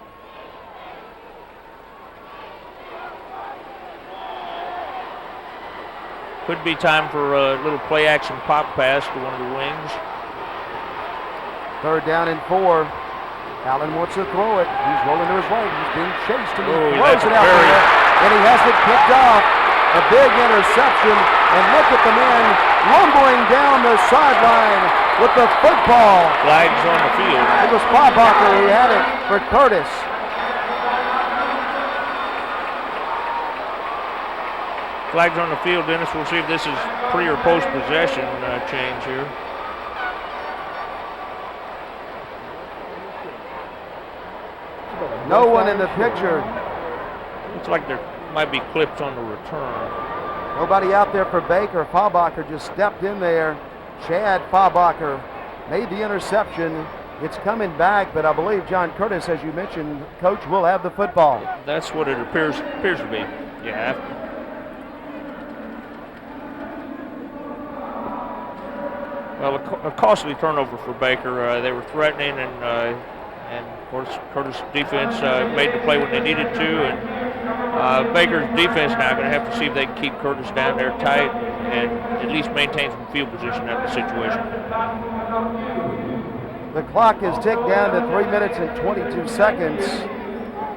Could be time for a little play-action pop pass to one of the wings. Third down and 4. Allen wants to throw it. He's rolling to his right. He's being chased, and he throws it out there, and he has it picked off. A big interception, and look at the man lumbering down the sideline with the football. Flags on the field. It was Fabacher who had it for Curtis. Flags on the field, Dennis. We'll see if this is pre or post possession change here. No one in the picture. Looks like there might be clips on the return. Nobody out there for Baker. Fabacher just stepped in there. Chad Fabacher made the interception. It's coming back, but I believe John Curtis, as you mentioned, Coach, will have the football. That's what it appears to be. Yeah. Well, a costly turnover for Baker. They were threatening, and of course Curtis defense made the play when they needed to, and Baker's defense now going to have to see if they can keep Curtis down there tight and at least maintain some field position in the situation. The clock is ticked down to 3 minutes and 22 seconds.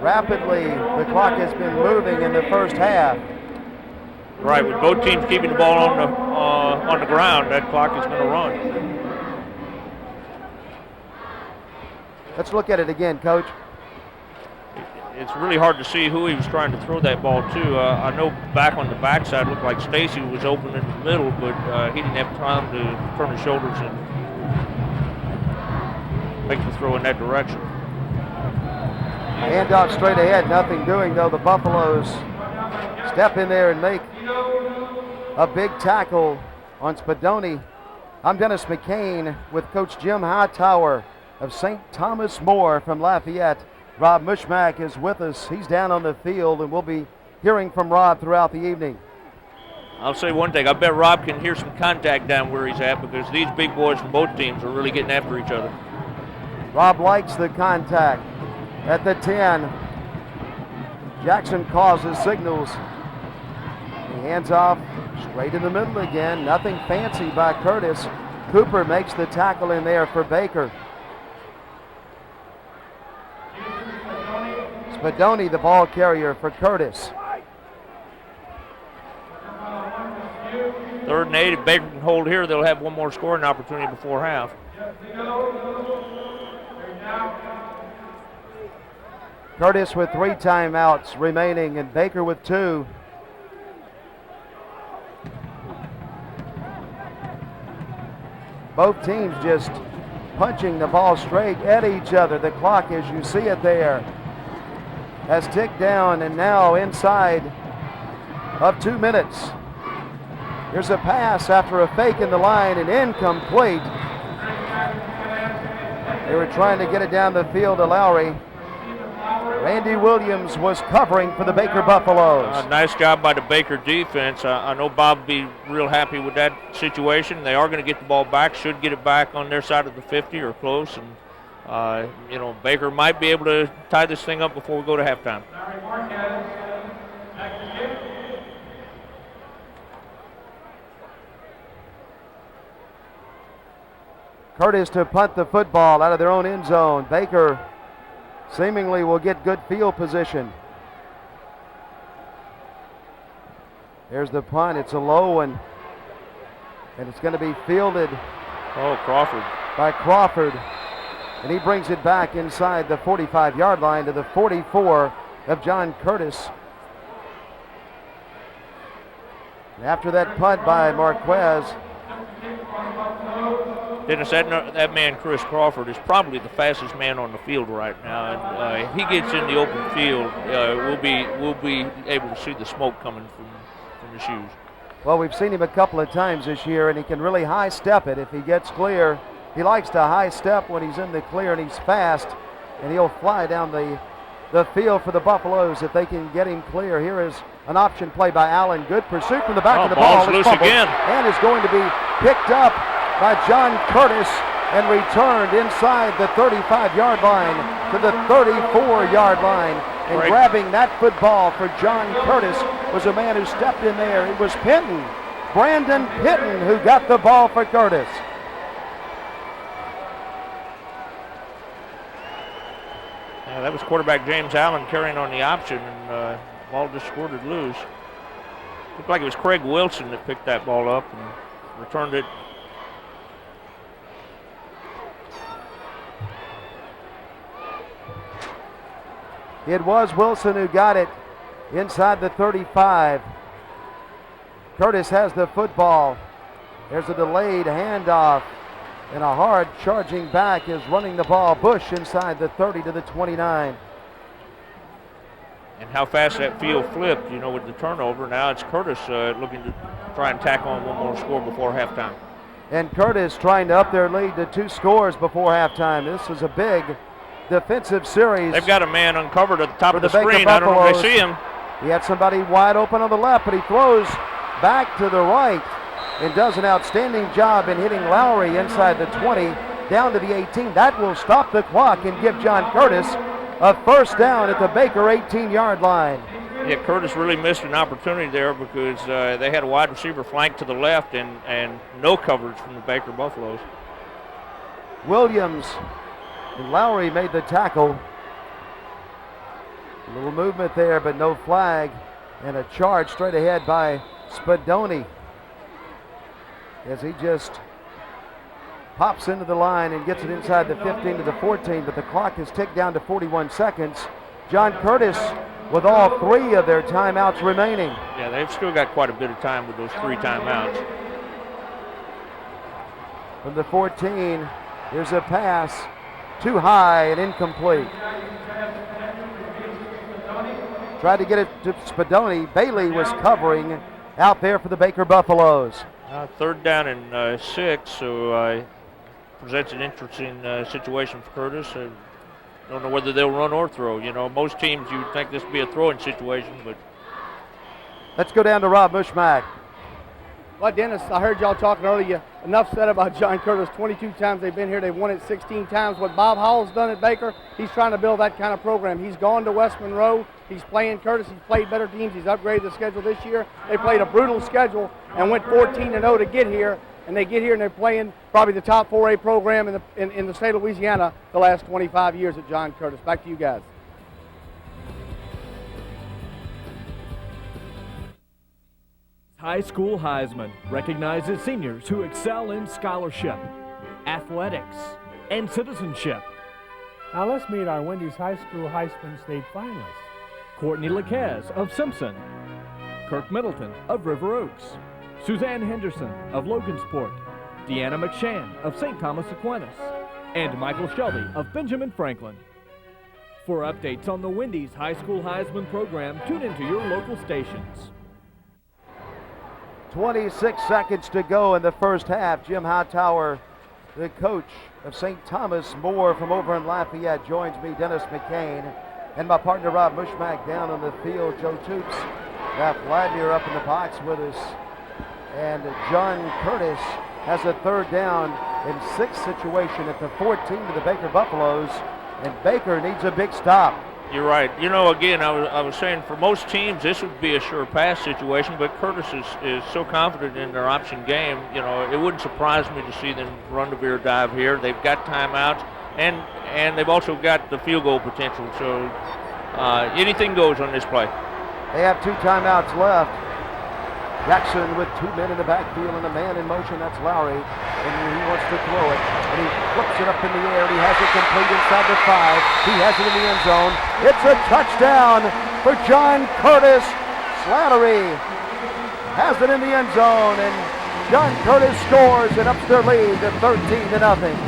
Rapidly, the clock has been moving in the first half. Right, with both teams keeping the ball on the ground, that clock is going to run. Let's look at it again, Coach. it's really hard to see who he was trying to throw that ball to. I know back on the backside looked like Stacy was open in the middle, but he didn't have time to turn his shoulders and make the throw in that direction. Handoff straight ahead, nothing doing though. The Buffaloes step in there and make a big tackle on Spadoni. I'm Dennis McCain with Coach Jim Hightower of St. Thomas More from Lafayette. Rob Mushmack is with us. He's down on the field, and we'll be hearing from Rob throughout the evening. I'll say one thing. I bet Rob can hear some contact down where he's at, because these big boys from both teams are really getting after each other. Rob likes the contact at the 10. Jackson calls his signals. He hands off straight in the middle again. Nothing fancy by Curtis. Cooper makes the tackle in there for Baker. Spadoni, the ball carrier for Curtis. 3rd and 8. If Baker can hold here, they'll have one more scoring opportunity before half. Curtis with 3 timeouts remaining and Baker with 2. Both teams just punching the ball straight at each other. The clock, as you see it there, has ticked down and now inside of 2 minutes. Here's a pass after a fake in the line and incomplete. They were trying to get it down the field to Lowry. Randy Williams was covering for the Baker Buffaloes. Nice job by the Baker defense. I know Bob will be real happy with that situation. They are going to get the ball back, should get it back on their side of the 50 or close. And, Baker might be able to tie this thing up before we go to halftime. Curtis to punt the football out of their own end zone. Baker seemingly will get good field position. There's the punt. It's a low one. And it's going to be fielded. Oh, Crawford. By Crawford. And he brings it back inside the 45-yard line to the 44 of John Curtis. And after that punt by Marquez. Dennis, that man, Chris Crawford, is probably the fastest man on the field right now. And he gets in the open field, we'll be able to see the smoke coming from his shoes. Well, we've seen him a couple of times this year, and he can really high step it if he gets clear. He likes to high step when he's in the clear, and he's fast, and he'll fly down the field for the Buffaloes if they can get him clear. Here is an option play by Allen. Good pursuit from the back of the ball. Ball's loose again. And is going to be picked up by John Curtis and returned inside the 35-yard line to the 34-yard line. And grabbing that football for John Curtis was a man who stepped in there. It was Pitton, Brandon Pitton, who got the ball for Curtis. Yeah, that was quarterback James Allen carrying on the option, and the ball just squirted loose. Looked like it was Craig Wilson that picked that ball up and returned it. It was Wilson who got it inside the 35. Curtis has the football. There's a delayed handoff, and a hard charging back is running the ball. Bush inside the 30 to the 29. And how fast that field flipped, with the turnover. Now it's Curtis looking to try and tack on one more score before halftime. And Curtis trying to up their lead to 2 scores before halftime. This is a big defensive series. They've got a man uncovered at the top of the screen. I don't know if they see him. He had somebody wide open on the left, but he throws back to the right and does an outstanding job in hitting Lowry inside the 20 down to the 18. That will stop the clock and give John Curtis a first down at the Baker 18-yard line. Yeah, Curtis really missed an opportunity there because they had a wide receiver flank to the left and no coverage from the Baker Buffaloes. Williams and Lowry made the tackle. A little movement there, but no flag. And a charge straight ahead by Spadoni as he just pops into the line and gets it inside the 15 to the 14, but the clock is ticked down to 41 seconds. John Curtis with all 3 of their timeouts remaining. Yeah, they've still got quite a bit of time with those 3 timeouts. From the 14, here's a pass, too high and incomplete. Tried to get it to Spadoni. Bailey was covering out there for the Baker Buffaloes. 3rd down and 6, so presents an interesting situation for Curtis. Don't know whether they'll run or throw. You know, most teams you would think this would be a throwing situation, but. Let's go down to Rob Mushmack. Well, Dennis, I heard y'all talking earlier. Enough said about John Curtis. 22 times they've been here. They've won it 16 times. What Bob Hall's done at Baker, he's trying to build that kind of program. He's gone to West Monroe. He's playing Curtis. He's played better teams. He's upgraded the schedule this year. They played a brutal schedule and went 14-0 to get here. And they get here and they're playing probably the top 4A program in the state of Louisiana the last 25 years at John Curtis. Back to you guys. High School Heisman recognizes seniors who excel in scholarship, athletics, and citizenship. Now let's meet our Wendy's High School Heisman State finalists. Courtney Laquez of Simpson, Kirk Middleton of River Oaks, Suzanne Henderson of Logansport, Deanna McShann of St. Thomas Aquinas, and Michael Shelby of Benjamin Franklin. For updates on the Wendy's High School Heisman program, tune into your local stations. 26 seconds to go in the first half. Jim Hightower, the coach of St. Thomas More from over in Lafayette, joins me, Dennis McCain, and my partner Rob Mushmack down on the field. Joe Toops, Ralph Vladimir up in the box with us. And John Curtis has a 3rd down and 6 situation at the 14 of the Baker Buffaloes, and Baker needs a big stop. You're right. You know, again, I was saying for most teams this would be a sure pass situation, but Curtis is so confident in their option game. You know, it wouldn't surprise me to see them run the veer dive here. They've got timeouts, and they've also got the field goal potential. So anything goes on this play. They have 2 timeouts left. Jackson with 2 men in the backfield and a man in motion. That's Lowry, and he wants to throw it, and he flips it up in the air, and he has it complete inside the 5. He has it in the end zone. It's a touchdown for John Curtis. Slattery has it in the end zone, and John Curtis scores and ups their lead to 13-0.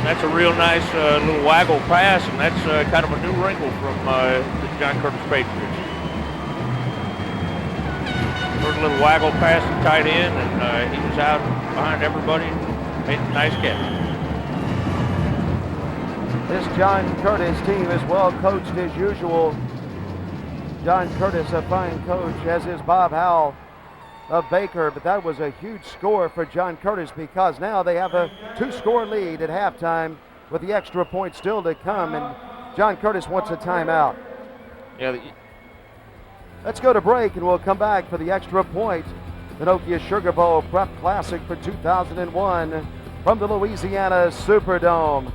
That's a real nice little waggle pass, and that's kind of a new wrinkle from the John Curtis Patriots. First little waggle pass to tight end, and he was out behind everybody and made a nice catch. This John Curtis team is well coached as usual. John Curtis, a fine coach, as is Bob Howell of Baker, but that was a huge score for John Curtis because now they have a 2-score lead at halftime with the extra point still to come, and John Curtis wants a timeout. Yeah. Let's go to break, and we'll come back for the extra point. The Nokia Sugar Bowl Prep Classic for 2001 from the Louisiana Superdome.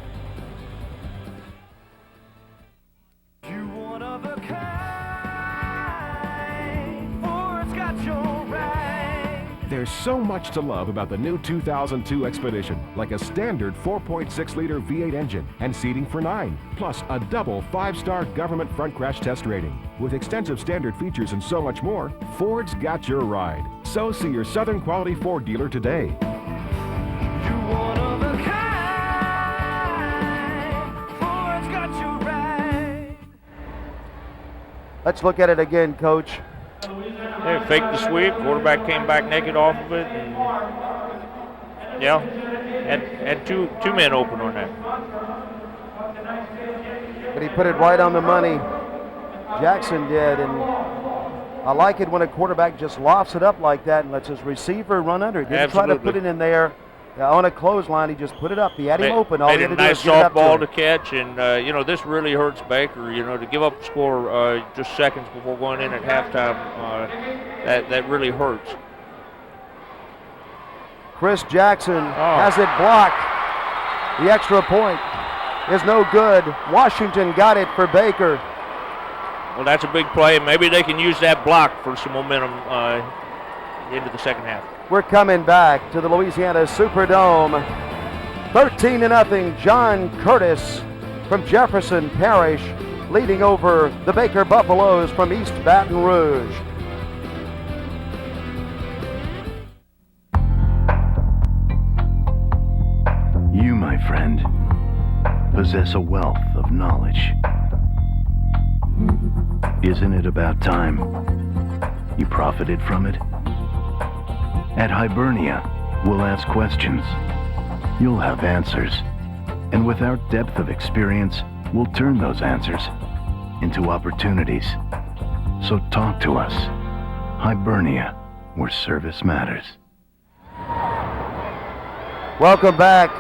There's so much to love about the new 2002 Expedition, like a standard 4.6-liter V8 engine and seating for 9, plus a double 5-star government front crash test rating. With extensive standard features and so much more, Ford's got your ride. So see your Southern Quality Ford dealer today. Let's look at it again, Coach. They faked the sweep. Quarterback came back naked off of it. And, yeah, had two men open on that. But he put it right on the money. Jackson did, and I like it when a quarterback just lofts it up like that and lets his receiver run under it. He didn't try to put it in there on a clothesline. He just put it up. He had him open. All he had to do was get it up to him. Nice softball to catch, and you know, this really hurts Baker. You know, to give up the score just seconds before going in at halftime, that really hurts. Chris Jackson has it blocked. The extra point is no good. Washington got it for Baker. Well, that's a big play. Maybe they can use that block for some momentum into the second half. We're coming back to the Louisiana Superdome. 13-0, John Curtis from Jefferson Parish leading over the Baker Buffaloes from East Baton Rouge. You, my friend, possess a wealth of knowledge. Isn't it about time you profited from it? At Hibernia, we'll ask questions. You'll have answers. And with our depth of experience, we'll turn those answers into opportunities. So talk to us. Hibernia, where service matters. Welcome back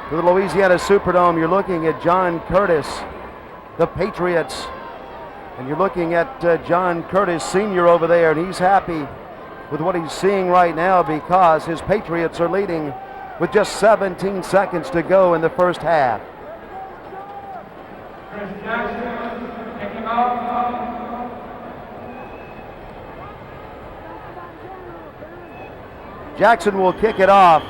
to the Louisiana Superdome. You're looking at John Curtis, the Patriots, and you're looking at John Curtis Sr. over there, and he's happy with what he's seeing right now because his Patriots are leading with just 17 seconds to go in the first half. Jackson will kick it off.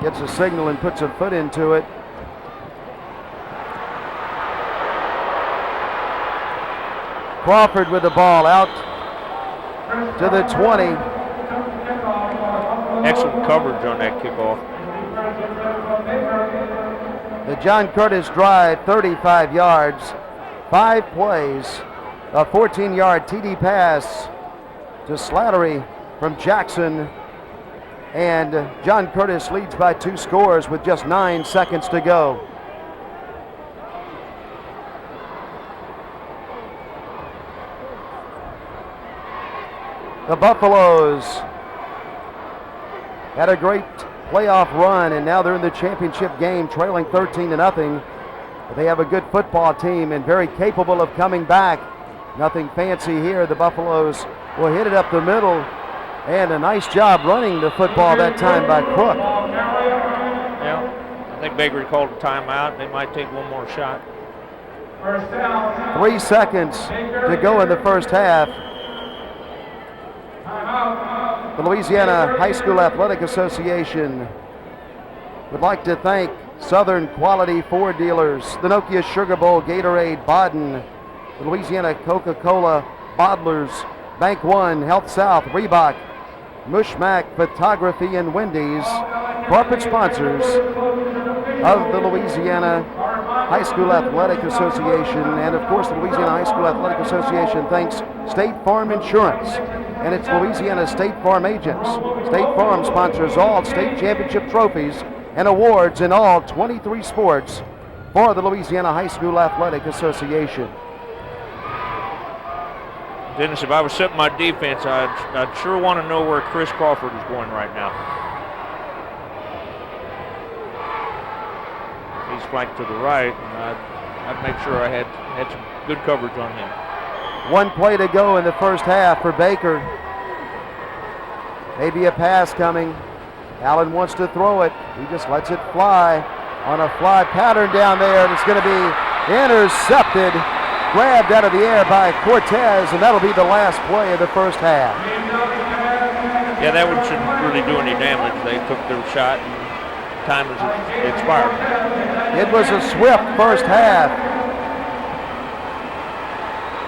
Gets a signal and puts a foot into it. Crawford with the ball out to the 20. Excellent coverage on that kickoff. The John Curtis drive, 35 yards, 5 plays, a 14-yard TD pass to Slattery from Jackson. And John Curtis leads by 2 scores with just 9 seconds to go. The Buffaloes had a great playoff run, and now they're in the championship game, trailing 13-0. But they have a good football team and very capable of coming back. Nothing fancy here. The Buffaloes will hit it up the middle, and a nice job running the football that time by Crook. Yeah, I think Baker called a timeout. They might take one more shot. 3 seconds to go in the first half. The Louisiana High School Athletic Association would like to thank Southern Quality Ford Dealers, the Nokia Sugar Bowl, Gatorade, Baden, the Louisiana Coca-Cola Bottlers, Bank One, Health South, Reebok, Mushmack Photography, and Wendy's, corporate sponsors of the Louisiana High School Athletic Association. And of course, the Louisiana High School Athletic Association thanks State Farm Insurance and its Louisiana State Farm agents. State Farm sponsors all state championship trophies and awards in all 23 sports for the Louisiana High School Athletic Association. Dennis, if I was setting my defense, I'd sure want to know where Chris Crawford is going right now. He's flanked to the right, and I'd make sure I had some good coverage on him. 1 play to go in the first half for Baker. Maybe a pass coming. Allen wants to throw it. He just lets it fly on a fly pattern down there, and it's going to be intercepted, grabbed out of the air by Cortez, and that'll be the last play of the first half. Yeah, that one shouldn't really do any damage. They took their shot, and time has expired. It was a swift first half.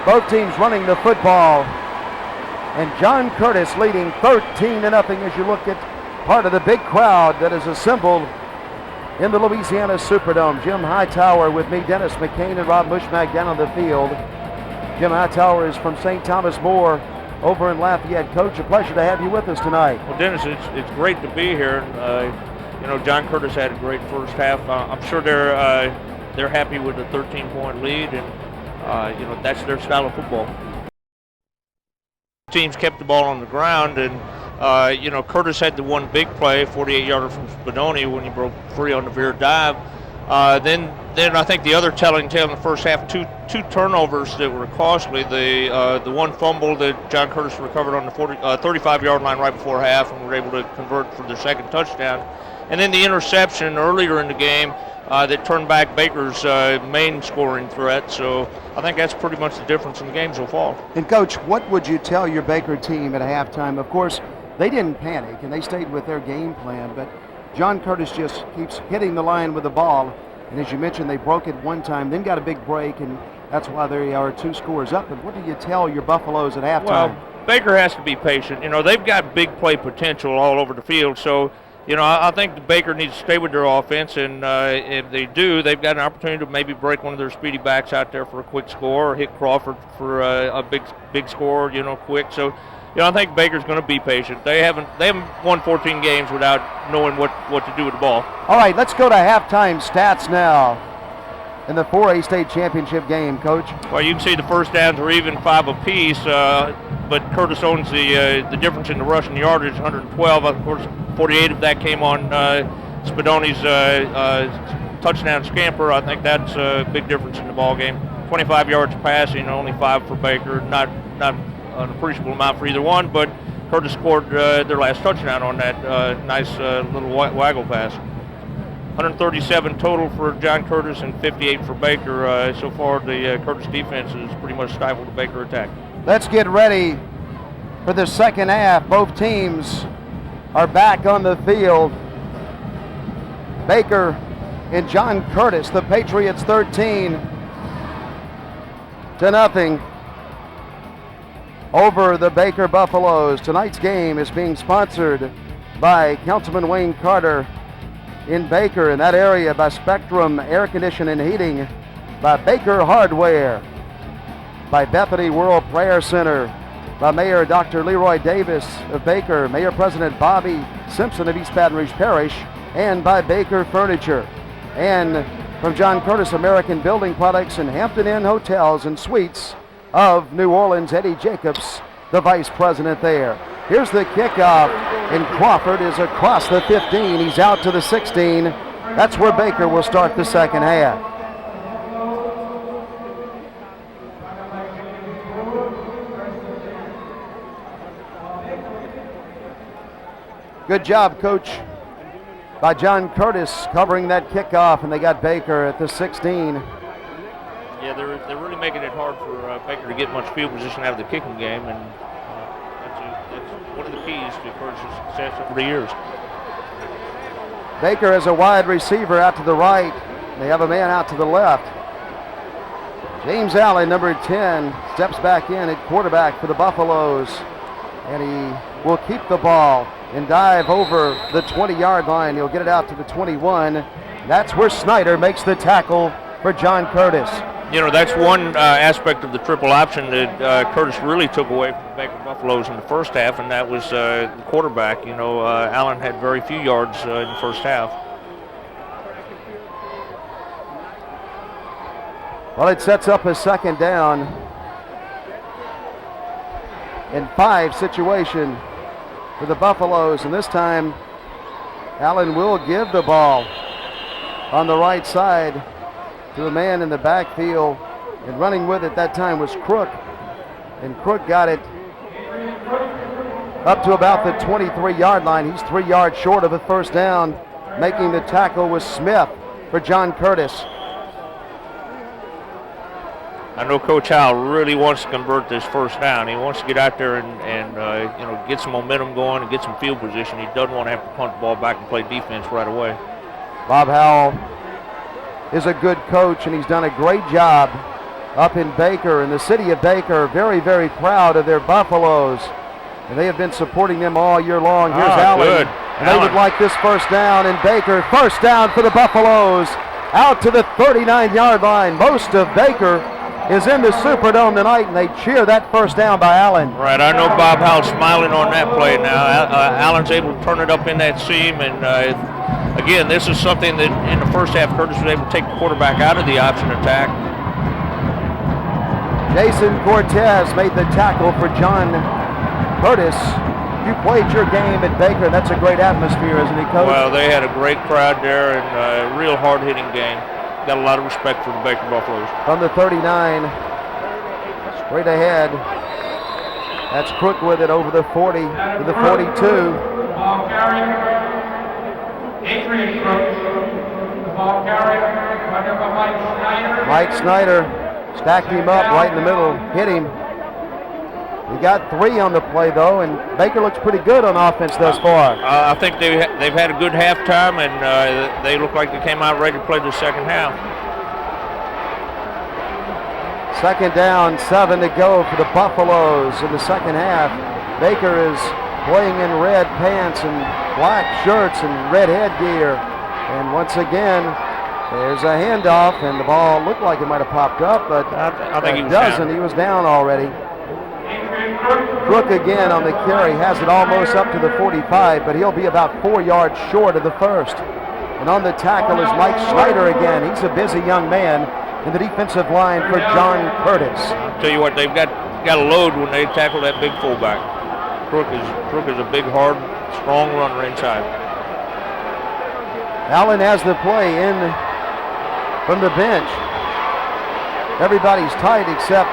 Both teams running the football, and John Curtis leading 13-0 as you look at part of the big crowd that is assembled in the Louisiana Superdome. Jim Hightower with me, Dennis McCain, and Rob Mushmack down on the field. Jim Hightower is from St. Thomas More over in Lafayette. Coach, a pleasure to have you with us tonight. Well, Dennis, it's great to be here. You know, John Curtis had a great first half. I'm sure they're happy with the 13-point lead, and you know, that's their style of football. Teams kept the ball on the ground, and you know, Curtis had the one big play, 48-yarder from Spadoni when he broke free on the veer dive. Then I think the other telling tale in the first half, two turnovers that were costly. The one fumble that John Curtis recovered on the 35-yard line right before half, and were able to convert for their second touchdown. And then the interception earlier in the game that turned back Baker's main scoring threat. So I think that's pretty much the difference in the game so far. And Coach, what would you tell your Baker team at halftime? Of course, they didn't panic and they stayed with their game plan, but John Curtis just keeps hitting the line with the ball. And as you mentioned, they broke it one time, then got a big break, and that's why they are 2 scores up. But what do you tell your Buffaloes at halftime? Well, Baker has to be patient. You know, they've got big play potential all over the field. So, you know, I think Baker needs to stay with their offense. And if they do, they've got an opportunity to maybe break one of their speedy backs out there for a quick score, or hit Crawford for a big score, you know, quick. So, you know, I think Baker's going to be patient. They haven't won 14 games without knowing what to do with the ball. All right, let's go to halftime stats now in the 4A state championship game, Coach. Well, you can see the first downs are even 5 apiece, but Curtis owns the difference in the rushing yardage, 112. Of course, 48 of that came on Spadoni's touchdown scamper. I think that's a big difference in the ball game. 25 yards passing, only 5 for Baker. Not an appreciable amount for either one, but Curtis scored their last touchdown on that nice little waggle pass. 137 total for John Curtis and 58 for Baker. So far, the Curtis defense has pretty much stifled the Baker attack. Let's get ready for the second half. Both teams are back on the field. Baker and John Curtis, the Patriots 13-0 over the Baker Buffaloes. Tonight's game is being sponsored by Councilman Wayne Carter in Baker, in that area by Spectrum Air Conditioning and Heating, by Baker Hardware, by Bethany World Prayer Center, by Mayor Dr. Leroy Davis of Baker, Mayor President Bobby Simpson of East Baton Rouge Parish, and by Baker Furniture. And from John Curtis American Building Products and Hampton Inn Hotels and Suites of New Orleans, Eddie Jacobs, the Vice President there. Here's the kickoff, and Crawford is across the 15. He's out to the 16. That's where Baker will start the second half. Good job, Coach, by John Curtis covering that kickoff, and they got Baker at the 16. Yeah, they're really making it hard for Baker to get much field position out of the kicking game, and that's one of the keys to Curtis' success over the years. Baker has a wide receiver out to the right. They have a man out to the left. James Allen, number 10, steps back in at quarterback for the Buffaloes, and he will keep the ball and dive over the 20-yard line. He'll get it out to the 21. That's where Snyder makes the tackle for John Curtis. You know, that's one aspect of the triple option that Curtis really took away from the Baker Buffaloes in the first half, and that was the quarterback. You know, Allen had very few yards in the first half. Well, it sets up a second down and 5 situation for the Buffaloes, and this time Allen will give the ball on the right side to the man in the backfield, and running with it that time was Crook, and Crook got it up to about the 23-yard line. He's 3 yards short of a first down. Making the tackle was Smith for John Curtis. I know Coach Howell really wants to convert this first down. He wants to get out there and you know, get some momentum going and get some field position. He doesn't want to have to punt the ball back and play defense right away. Bob Howell is a good coach, and he's done a great job up in Baker. And the city of Baker very, very proud of their Buffaloes. And they have been supporting them all year long. Here's Allen. Good. And they would like this first down, and Baker, first down for the Buffaloes, out to the 39-yard line. Most of Baker is in the Superdome tonight, and they cheer that first down by Allen. Right, I know Bob Howell's smiling on that play now. Allen's able to turn it up in that seam, and again, this is something that in the first half Curtis was able to take the quarterback out of the option attack. Jason Cortez made the tackle for John Curtis. You played your game at Baker, and that's a great atmosphere, isn't it, Coach? Well, they had a great crowd there, and a real hard-hitting game. Got a lot of respect for the Baker Buffaloes. From the 39, straight ahead. That's Crook with it over the 40 to the 42. Ball carrier, Adrian Crook. The ball carrier, number Mike Snyder. Mike Snyder stacked him up right in the middle, hit him. He got 3 on the play, though, and Baker looks pretty good on offense thus far. I think they've had a good halftime, and they look like they came out ready to play the second half. 2nd down, 7 to go for the Buffaloes in the second half. Baker is playing in red pants and black shirts and red headgear. And once again, there's a handoff, and the ball looked like it might have popped up, but I think it doesn't. He was down already. Crook again on the carry, has it almost up to the 45, but he'll be about 4 yards short of the first. And on the tackle is Mike Schneider again. He's a busy young man in the defensive line for John Curtis. I'll tell you what, they've got a load when they tackle that big fullback. Crook is a big, hard, strong runner inside. Allen has the play in from the bench. Everybody's tight except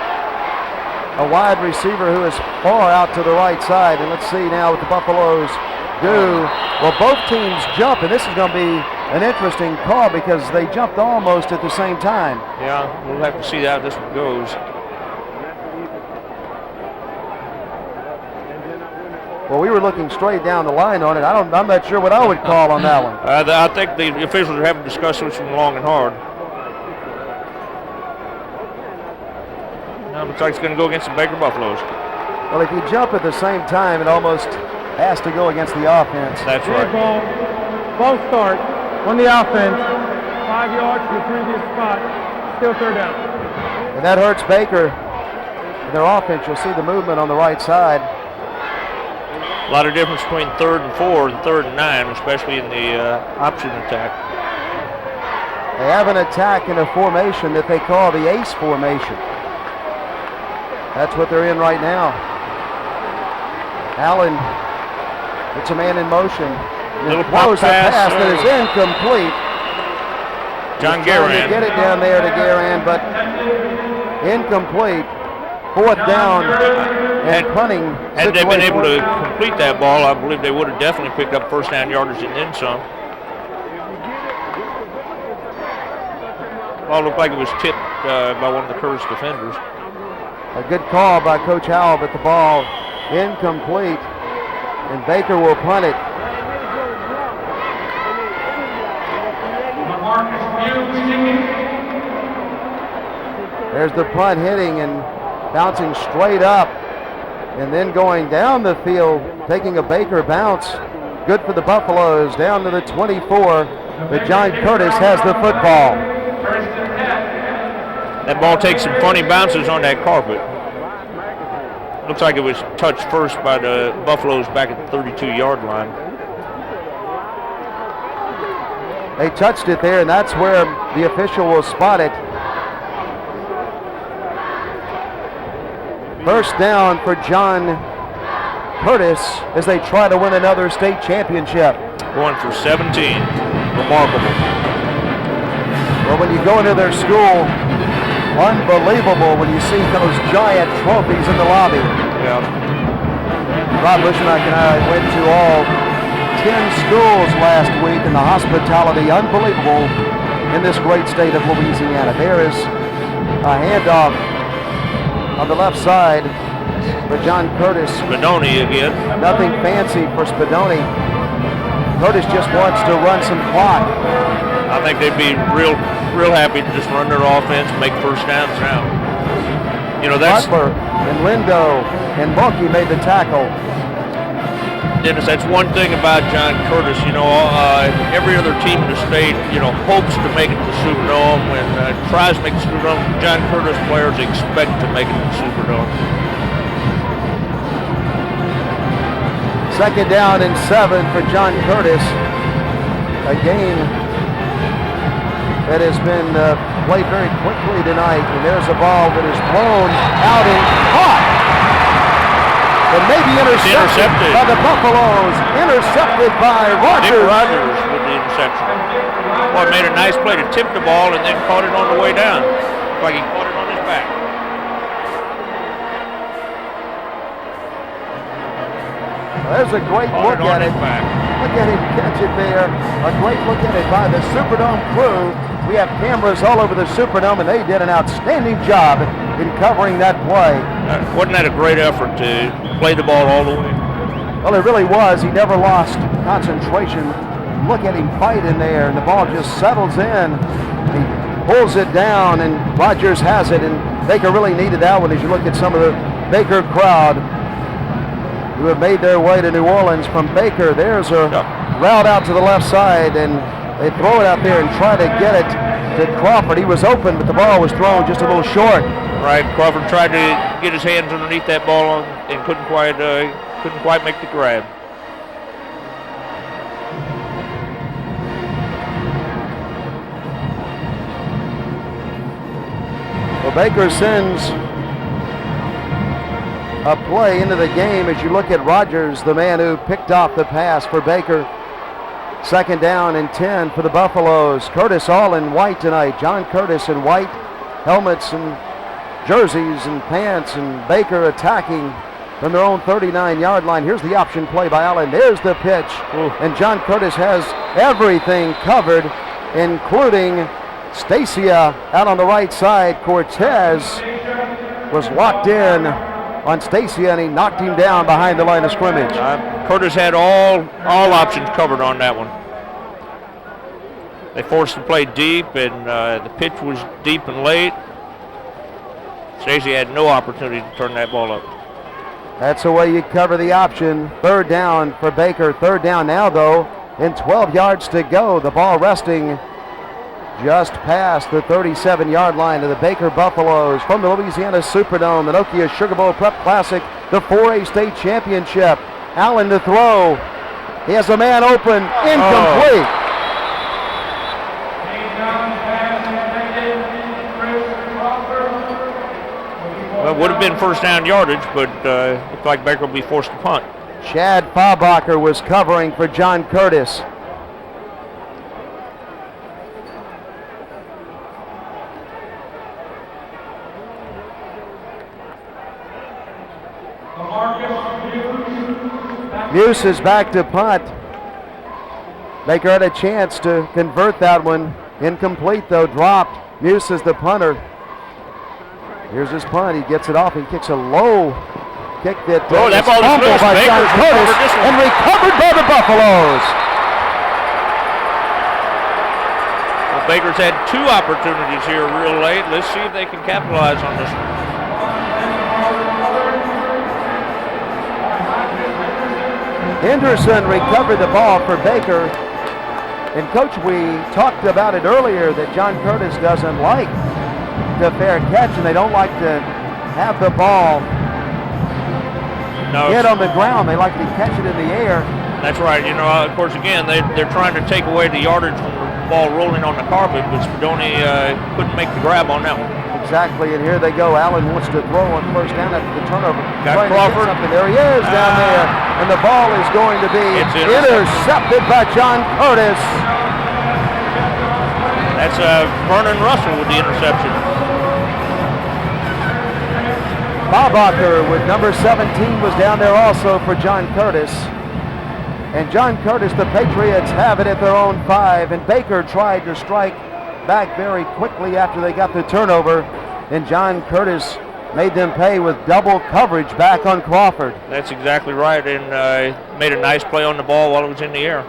a wide receiver who is far out to the right side. And let's see now what the Buffaloes do. Well, both teams jump, and this is going to be an interesting call because they jumped almost at the same time. Yeah, we'll have to see how this one goes. Well, we were looking straight down the line on it. I'm not sure what I would call on that one. I think the officials are having discussions from long and hard. Now it looks like it's going to go against the Baker Buffaloes. Well, if you jump at the same time, it almost has to go against the offense. That's right. Ball start on the offense. 5 yards to the previous spot. Still 3rd down. And that hurts Baker. In their offense, you'll see the movement on the right side. A lot of difference between 3rd and 4 and 3rd and 9, especially in the option attack. They have an attack in a formation that they call the ace formation. That's what they're in right now. Allen gets a man in motion. Little pop pass that is incomplete. John He's trying Guerin. to get it down there to Guerin, but incomplete. 4th down and punting Had they been situation. able to complete that ball, I believe they would have definitely picked up first down yardage and then some. Ball looked like it was tipped by one of the Curtis defenders. A good call by Coach Howell, but the ball incomplete, and Baker will punt it. There's the punt hitting and bouncing straight up, and then going down the field, taking a Baker bounce. Good for the Buffaloes, down to the 24, but John Curtis has the football. That ball takes some funny bounces on that carpet. Looks like it was touched first by the Buffaloes back at the 32-yard line. They touched it there, and that's where the official will spot it. First down for John Curtis as they try to win another state championship. Going for 17. Remarkable. Well, when you go into their school, unbelievable when you see those giant trophies in the lobby. Yeah. Rob Bushmack and I went to all 10 schools last week, and the hospitality unbelievable in this great state of Louisiana. There is a handoff on the left side for John Curtis. Spadoni again. Nothing fancy for Spadoni. Curtis just wants to run some clock. I think they'd be real happy to just run their offense and make first downs now. You know, that's Butler and Lindo and Monkey made the tackle. Dennis, that's one thing about John Curtis. You know, every other team in the state, you know, hopes to make it to the Superdome and tries to make the Superdome. John Curtis players expect to make it to the Superdome. 2nd down and 7 for John Curtis. A game that has been played very quickly tonight. And there's a ball that is thrown out and caught. And maybe intercepted by the Buffaloes. Intercepted by Rogers. Nick Rogers with the interception. Well, made a nice play to tip the ball and then caught it on the way down. Like he caught it on his back. There's a great look at it. Look at him catch it there. A great look at it by the Superdome crew. We have cameras all over the Superdome, and they did an outstanding job in covering that play. Wasn't that a great effort to play the ball all the way? Well, it really was. He never lost concentration. Look at him fight in there, and the ball just settles in. He pulls it down, and Rogers has it, and Baker really needed that one as you look at some of the Baker crowd who have made their way to New Orleans from Baker. There's a route out to the left side, and they throw it out there and try to get it to Crawford. He was open, but the ball was thrown just a little short. Right, Crawford tried to get his hands underneath that ball and couldn't quite make the grab. Well, Baker sends a play into the game as you look at Rogers, the man who picked off the pass for Baker. 2nd down and 10 for the Buffaloes. Curtis all in white tonight. John Curtis in white helmets and jerseys and pants, and Baker attacking from their own 39-yard line. Here's the option play by Allen. There's the pitch. Ooh. And John Curtis has everything covered, including Stacia out on the right side. Cortez was locked in on Stacia, and he knocked him down behind the line of scrimmage. Curtis had all options covered on that one. They forced the play deep, and the pitch was deep and late. Stacia had no opportunity to turn that ball up. That's the way you cover the option. 3rd down for Baker. 3rd down now, though, and 12 yards to go. The ball resting just past the 37-yard line of the Baker Buffaloes from the Louisiana Superdome, the Nokia Sugar Bowl Prep Classic, the 4A state championship. Allen to throw. He has a man open, incomplete. Well, it would have been 1st down yardage, but looked like Baker will be forced to punt. Chad Faubacher was covering for John Curtis. Muse is back to punt. Baker had a chance to convert that one. Incomplete, though, dropped. Muse is the punter. Here's his punt. He gets it off and kicks a low kick that that ball is fumbled by John Curtis and recovered by the Buffaloes. Well, Baker's had 2 opportunities here real late. Let's see if they can capitalize on this one. Henderson recovered the ball for Baker. And Coach, we talked about it earlier that John Curtis doesn't like the fair catch, and they don't like to have the ball hit on the ground. They like to catch it in the air. That's right. You know, of course, again, they're trying to take away the yardage from the ball rolling on the carpet, but Spadoni couldn't make the grab on that one. Exactly, and here they go. Allen wants to throw on 1st down after the turnover. Got Crawford. There he is down there, and the ball is going to be intercepted by John Curtis. That's Vernon Russell with the interception. Faubacher with number 17 was down there also for John Curtis. And John Curtis, the Patriots have it at their own 5, and Baker tried to strike back very quickly after they got the turnover, and John Curtis made them pay with double coverage back on Crawford. That's exactly right, and made a nice play on the ball while it was in the air.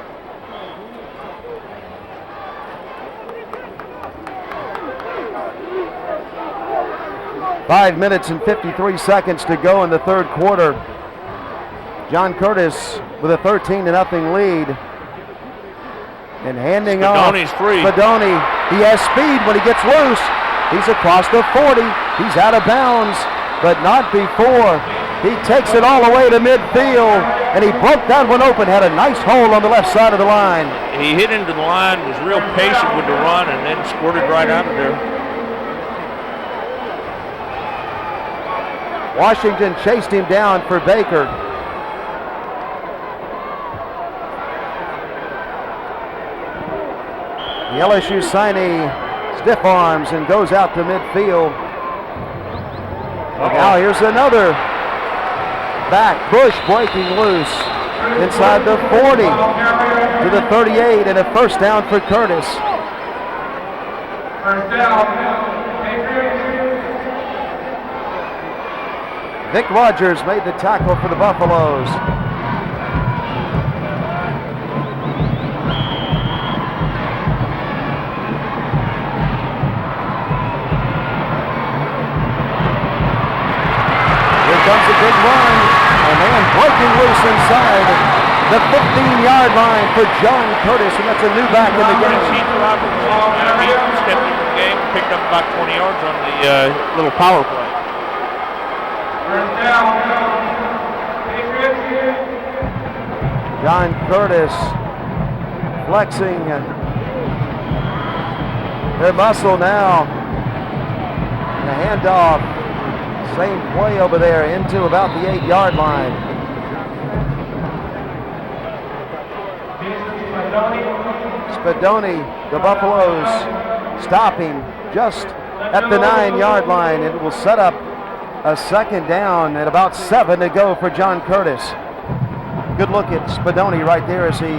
Five minutes and 53 seconds to go in the 3rd quarter. John Curtis with a 13-0 lead. And handing Spadoni's off. Free. Spadoni, he has speed when he gets loose. He's across the 40. He's out of bounds, but not before. He takes it all the way to midfield, and he broke that one open, had a nice hole on the left side of the line. He hit into the line, was real patient with the run, and then squirted right out of there. Washington chased him down for Baker. The LSU signee stiff arms and goes out to midfield. Now here's another back. Bush breaking loose inside the 40 to the 38, and a 1st down for Curtis. Vic Rogers made the tackle for the Buffaloes. Here comes a big run. A man breaking loose inside the 15-yard line for John Curtis, and that's a new back in the game. He stepped into the game, picked up about 20 yards on the little power play. John Curtis flexing their muscle now. And a handoff. Same play over there into about the 8-yard line. Spadoni, the Buffaloes, stopping just at the 9-yard line. It will set up a second down at about 7 to go for John Curtis. Good look at Spadoni right there as he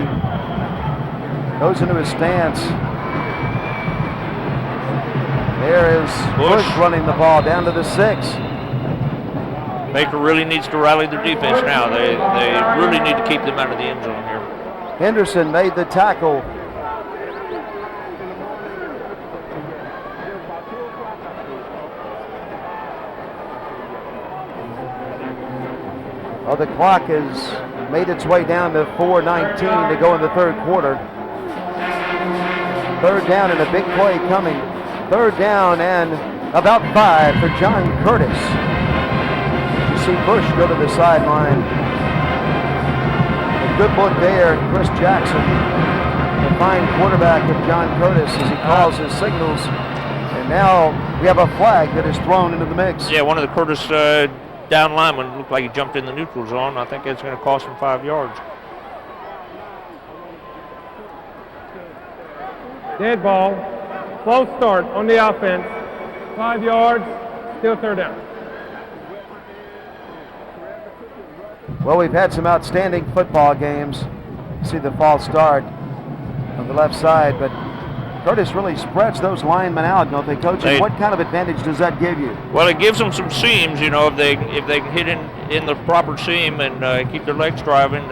goes into his stance. There is Bush running the ball down to the 6. Baker really needs to rally their defense now. They really need to keep them out of the end zone here. Henderson made the tackle. Well, the clock has made its way down to 4:19 to go in the third quarter. Third down and a big play coming. Third down and about 5 for John Curtis. You see Bush go to the sideline. A good look there, Chris Jackson, the fine quarterback of John Curtis as he calls his signals. And now we have a flag that is thrown into the mix. Yeah, one of the Curtis down linemen looked like he jumped in the neutral zone. I think it's going to cost him 5 yards. Dead ball. False start on the offense. 5 yards. Still third down. Well, we've had some outstanding football games. See the false start on the left side, but Curtis really spreads those linemen out, don't they, Coach? And what kind of advantage does that give you? Well, it gives them some seams, you know, if they can hit in the proper seam and keep their legs driving.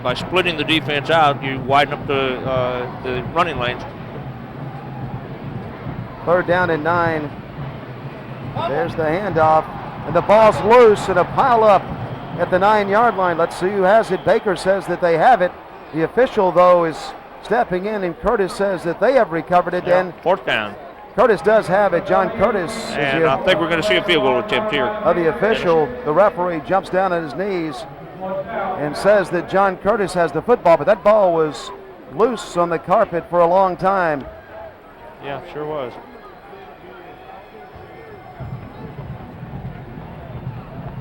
By splitting the defense out, you widen up the running lanes. Third down and 9. There's the handoff, and the ball's loose and a pile up at the 9-yard line. Let's see who has it. Baker says that they have it. The official, though, is stepping in, and Curtis says that they have recovered it. Yeah, and fourth down. Curtis does have it. John Curtis. And I think we're going to see a field goal attempt here. The official, the referee, jumps down on his knees and says that John Curtis has the football, but that ball was loose on the carpet for a long time. Yeah, sure was.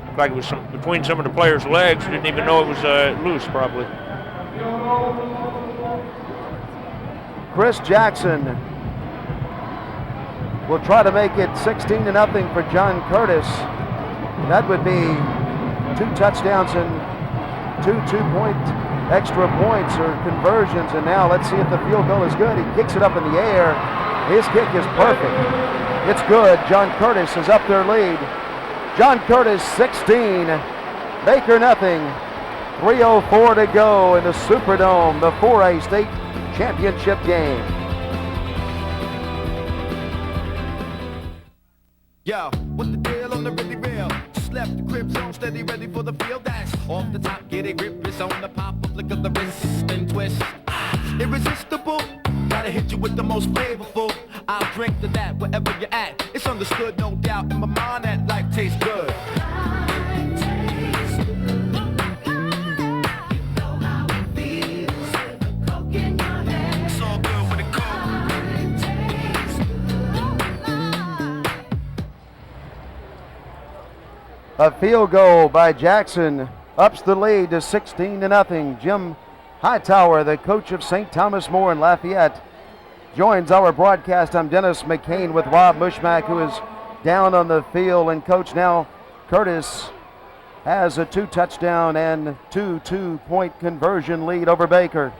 Looked like it was between some of the players' legs. Didn't even know it was loose, probably. Chris Jackson will try to make it 16-0 for John Curtis. That would be 2 touchdowns and 2 two-point extra points or conversions. And now let's see if the field goal is good. He kicks it up in the air. His kick is perfect. It's good. John Curtis is up their lead. John Curtis 16, Baker nothing. 3:04 to go in the Superdome, the 4A state championship game. Yo, what the deal on the really real? Just left the crib zone, steady, ready for the field dash. Off the top, get it, grip, it's on the pop, a flick of the wrist, spin, twist. Irresistible, gotta hit you with the most flavorful. I'll drink to that wherever you're at. It's understood, no doubt, in my mind that life tastes good. A field goal by Jackson ups the lead to 16-0. Jim Hightower, the coach of St. Thomas More in Lafayette, joins our broadcast. I'm Dennis McCain with Rob Mushmack, who is down on the field. And Coach, now Curtis has a 2-touchdown and 2 two-point conversion lead over Baker.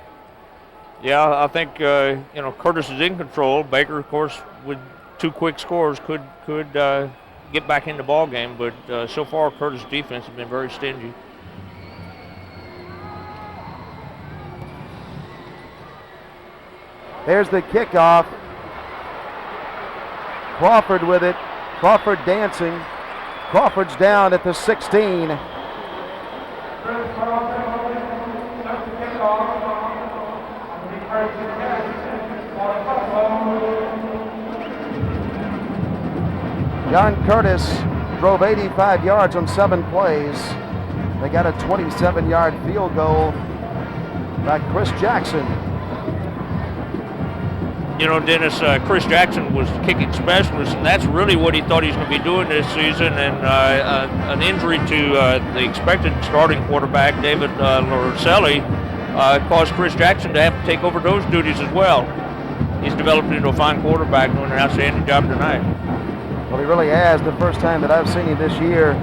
Yeah, I think Curtis is in control. Baker, of course, with 2 quick scores could get back in the ball game. But so far, Curtis' defense has been very stingy. There's the kickoff. Crawford with it. Crawford dancing. Crawford's down at the 16. John Curtis drove 85 yards on 7 plays. They got a 27-yard field goal by Chris Jackson. You know, Dennis, Chris Jackson was the kicking specialist, and that's really what he thought he was going to be doing this season. And an injury to the expected starting quarterback, David Lorselli, caused Chris Jackson to have to take over those duties as well. He's developed into a fine quarterback, doing an outstanding job tonight. Well, he really has. The first time that I've seen him this year.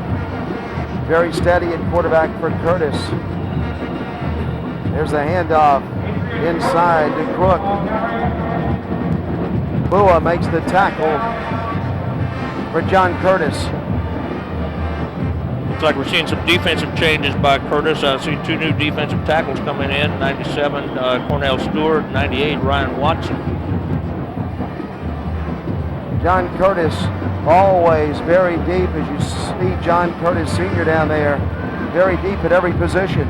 Very steady at quarterback for Curtis. There's the handoff inside to Crook. Bua makes the tackle for John Curtis. Looks like we're seeing some defensive changes by Curtis. I see 2 new defensive tackles coming in, 97 Cornell Stewart, 98 Ryan Watson. John Curtis always very deep, as you see John Curtis Sr. down there, very deep at every position.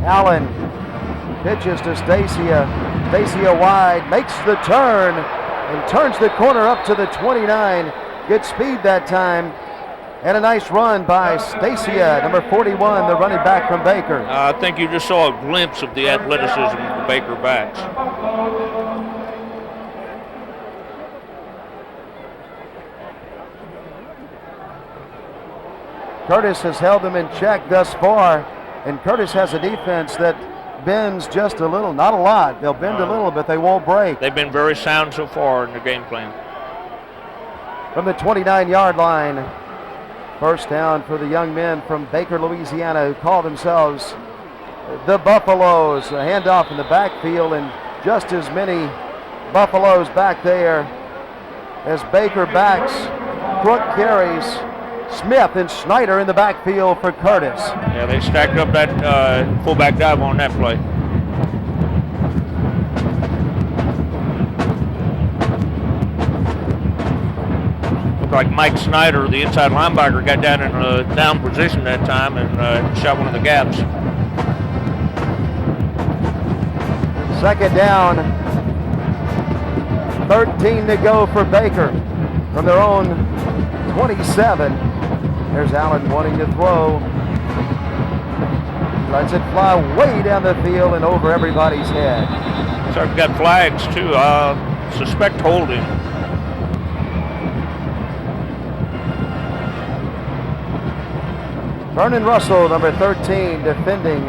Allen pitches to Stacia. Stacia wide, makes the turn, and turns the corner up to the 29. Good speed that time. And a nice run by Stacia, number 41, the running back from Baker. I think you just saw a glimpse of the athleticism of the Baker backs. Curtis has held them in check thus far, and Curtis has a defense that bends just a little, not a lot. They'll bend a little, but they won't break. They've been very sound so far in their game plan. From the 29-yard line, first down for the young men from Baker, Louisiana, who call themselves the Buffaloes. A handoff in the backfield, and just as many Buffaloes back there as Baker backs. Crook carries. Smith and Snyder in the backfield for Curtis. Yeah, they stacked up that fullback dive on that play. Looked like Mike Snyder, the inside linebacker, got down in a down position that time and shot one of the gaps. Second down. 13 to go for Baker from their own 27. There's Allen wanting to throw. Lets it fly way down the field and over everybody's head. So I've got flags too. Suspect holding. Vernon Russell, number 13, defending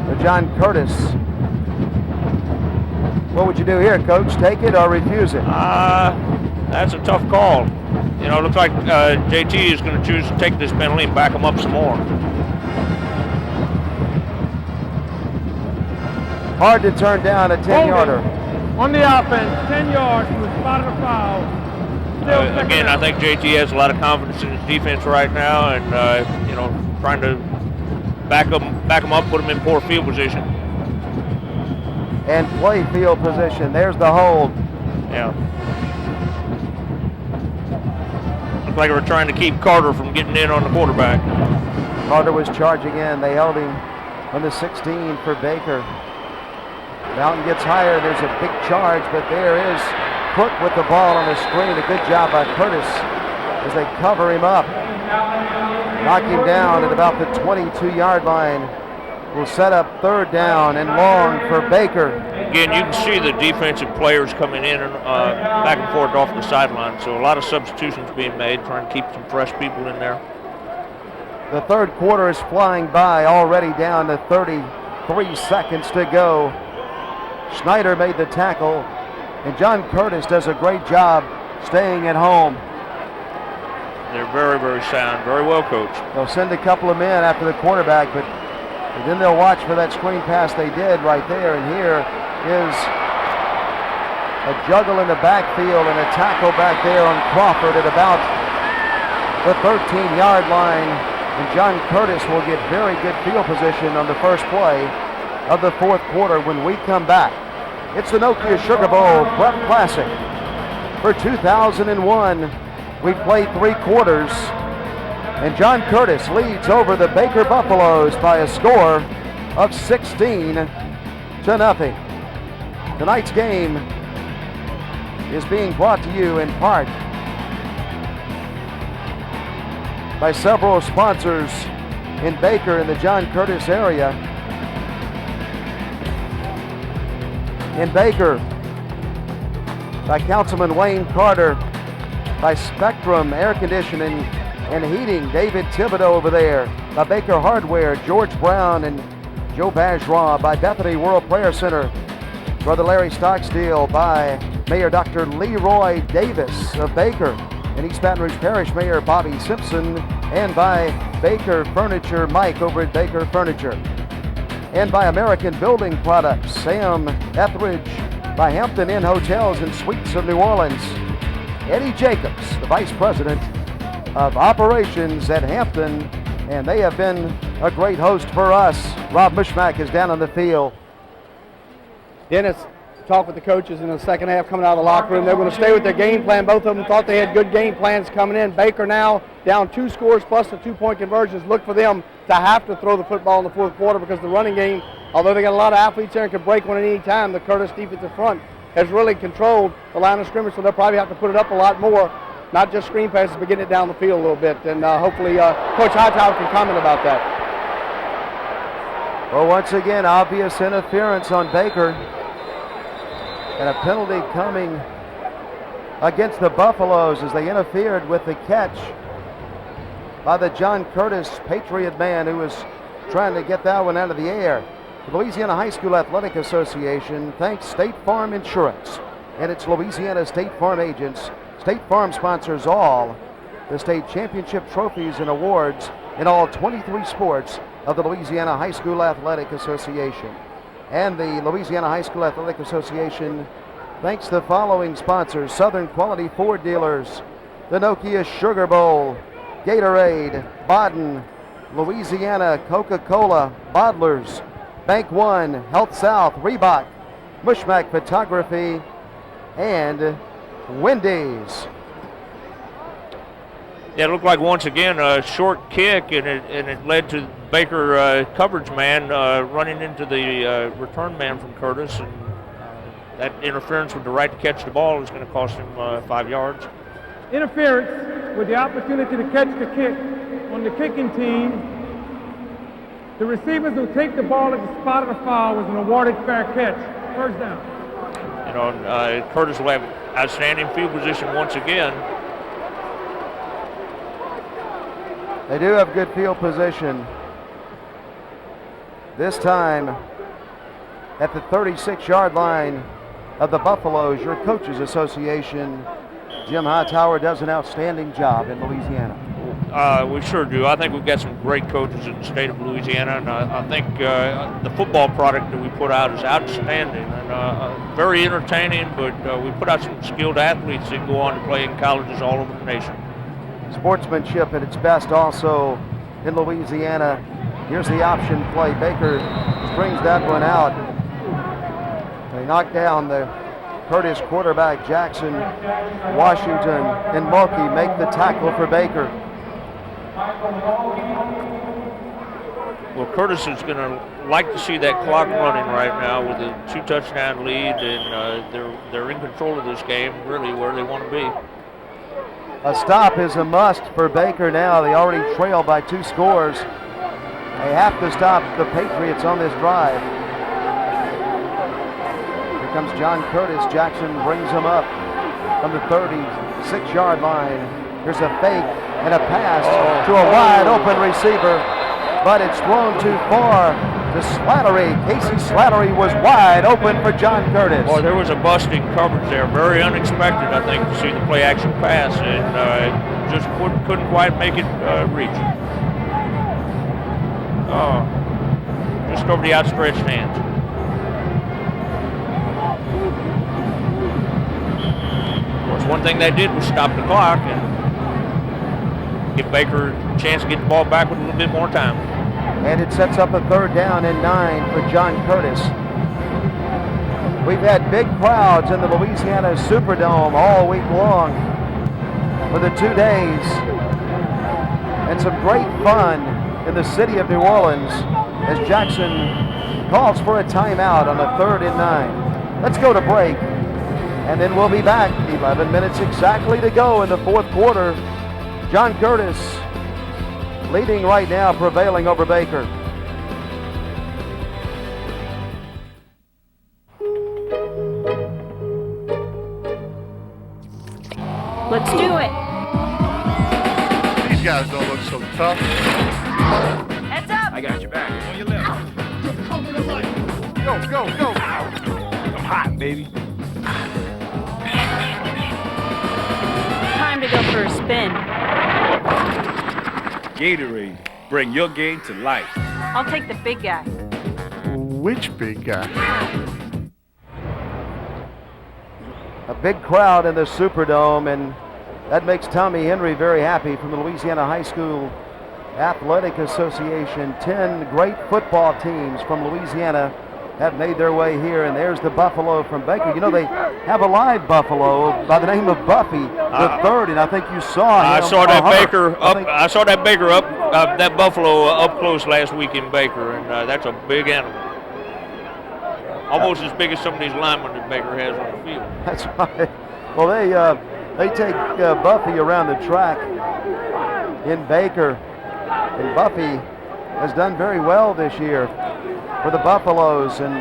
for John Curtis. What would you do here, Coach? Take it or refuse it? That's a tough call. You know, it looks like JT is going to choose to take this penalty and back him up some more. Hard to turn down a 10-yarder. On the offense, 10 yards from the spot of the foul. Again, I think JT has a lot of confidence in his defense right now, and you know, trying to back him up, put him in poor field position. And play field position. There's the hold. Yeah. Looks like we're trying to keep Carter from getting in on the quarterback. Carter was charging in. They held him on the 16 for Baker. Mountain gets higher. There's a big charge, but there is Crook with the ball on the screen. A good job by Curtis as they cover him up. Knock him down at about the 22-yard line. Will set up third down and long for Baker. Again, you can see the defensive players coming in and back and forth off the sideline. So a lot of substitutions being made, trying to keep some fresh people in there. The third quarter is flying by, already down to 33 seconds to go. Snyder made the tackle, and John Curtis does a great job staying at home. They're very, very sound, very well coached. They'll send a couple of men after the quarterback, but then they'll watch for that screen pass they did right there. And here is A juggle in the backfield and a tackle back there on Crawford at about the 13-yard line. And John Curtis will get very good field position on the first play of the fourth quarter when we come back. It's the Nokia Sugar Bowl Prep Classic. For 2001, we played 3 quarters, and John Curtis leads over the Baker Buffaloes by a score of 16-0. Tonight's game is being brought to you in part by several sponsors in Baker and the John Curtis area. In Baker, by Councilman Wayne Carter, by Spectrum Air Conditioning and Heating, David Thibodeau over there, by Baker Hardware, George Brown and Joe Bajra, by Bethany World Prayer Center, Brother Larry Stockstill, by Mayor Dr. Leroy Davis of Baker, and East Baton Rouge Parish Mayor Bobby Simpson, and by Baker Furniture Mike over at Baker Furniture, and by American Building Products, Sam Etheridge, by Hampton Inn Hotels and Suites of New Orleans, Eddie Jacobs, the Vice President of Operations at Hampton, and they have been a great host for us. Rob Mushmack is down on the field. Dennis talked with the coaches in the second half coming out of the locker room. They're going to stay with their game plan. Both of them thought they had good game plans coming in. Baker now down 2 scores plus the 2-point conversions. Look for them to have to throw the football in the fourth quarter because the running game, although they got a lot of athletes there and can break one at any time, the Curtis defensive front has really controlled the line of scrimmage, so they'll probably have to put it up a lot more, not just screen passes, but getting it down the field a little bit. And hopefully Coach Hightower can comment about that. Well, once again, obvious interference on Baker. And a penalty coming against the Buffaloes as they interfered with the catch by the John Curtis Patriot man who was trying to get that one out of the air. The Louisiana High School Athletic Association thanks State Farm Insurance and its Louisiana State Farm agents. State Farm sponsors all the state championship trophies and awards in all 23 sports of the Louisiana High School Athletic Association. And the Louisiana High School Athletic Association thanks the following sponsors: Southern Quality Ford Dealers, the Nokia Sugar Bowl, Gatorade, Baden, Louisiana Coca-Cola, Bottlers, Bank One, Health South, Reebok, Mushmack Photography, and Wendy's. Yeah, it looked like once again a short kick, and it led to Baker coverage man running into the return man from Curtis, and that interference with the right to catch the ball is going to cost him 5 yards. Interference with the opportunity to catch the kick on the kicking team. The receivers who take the ball at the spot of the foul was an awarded fair catch. First down. You know, Curtis will have outstanding field position once again. They do have good field position. This time at the 36-yard line of the Buffaloes. Your Coaches Association, Jim Hightower, does an outstanding job in Louisiana. We sure do. I think we've got some great coaches in the state of Louisiana, and I think the football product that we put out is outstanding and very entertaining, but we put out some skilled athletes that go on to play in colleges all over the nation. Sportsmanship at its best also in Louisiana. Here's the option play. Baker brings that one out. They knock down the Curtis quarterback. Jackson, Washington, and Mulkey make the tackle for Baker. Well, Curtis is going to like to see that clock running right now with a 2-touchdown lead, and they're in control of this game, really where they want to be. A stop is a must for Baker now. They already trail by 2 scores. They have to stop the Patriots on this drive. Here comes John Curtis. Jackson brings him up from the 36-yard line. Here's a fake and a pass to a wide open receiver, but it's thrown too far to Slattery. Casey Slattery was wide open for John Curtis. Boy, there was a busting coverage there. Very unexpected, I think, to see the play-action pass, and just couldn't quite make it reach. Oh, just over the outstretched hands. That's one thing they did was stop the clock and give Baker a chance to get the ball back with a little bit more time. And it sets up a 3rd down and 9 for John Curtis. We've had big crowds in the Louisiana Superdome all week long for the 2 days, and some great fun in the city of New Orleans as Jackson calls for a timeout on a 3rd and 9. Let's go to break, and then we'll be back. 11 minutes exactly to go in the 4th quarter. John Curtis leading right now, prevailing over Baker. Let's do it. These guys don't look so tough. Heads up. I got your back. On your left. Go, go, go. I'm hot, baby. Time to go for a spin. Gatorade. Bring your game to life. I'll take the big guy. Which big guy? A big crowd in the Superdome, and that makes Tommy Henry very happy from the Louisiana High School Athletic Association. 10 great football teams from Louisiana have made their way here, and there's the Buffalo from Baker. You know, they have a live Buffalo by the name of Buffy the third, and I think you saw him. I saw that Baker up. I saw that Baker up. That Buffalo up close last week in Baker, and that's a big animal. Almost as big as some of these linemen that Baker has on the field. That's right. Well, they take Buffy around the track in Baker, and Buffy has done very well this year for the Buffaloes, and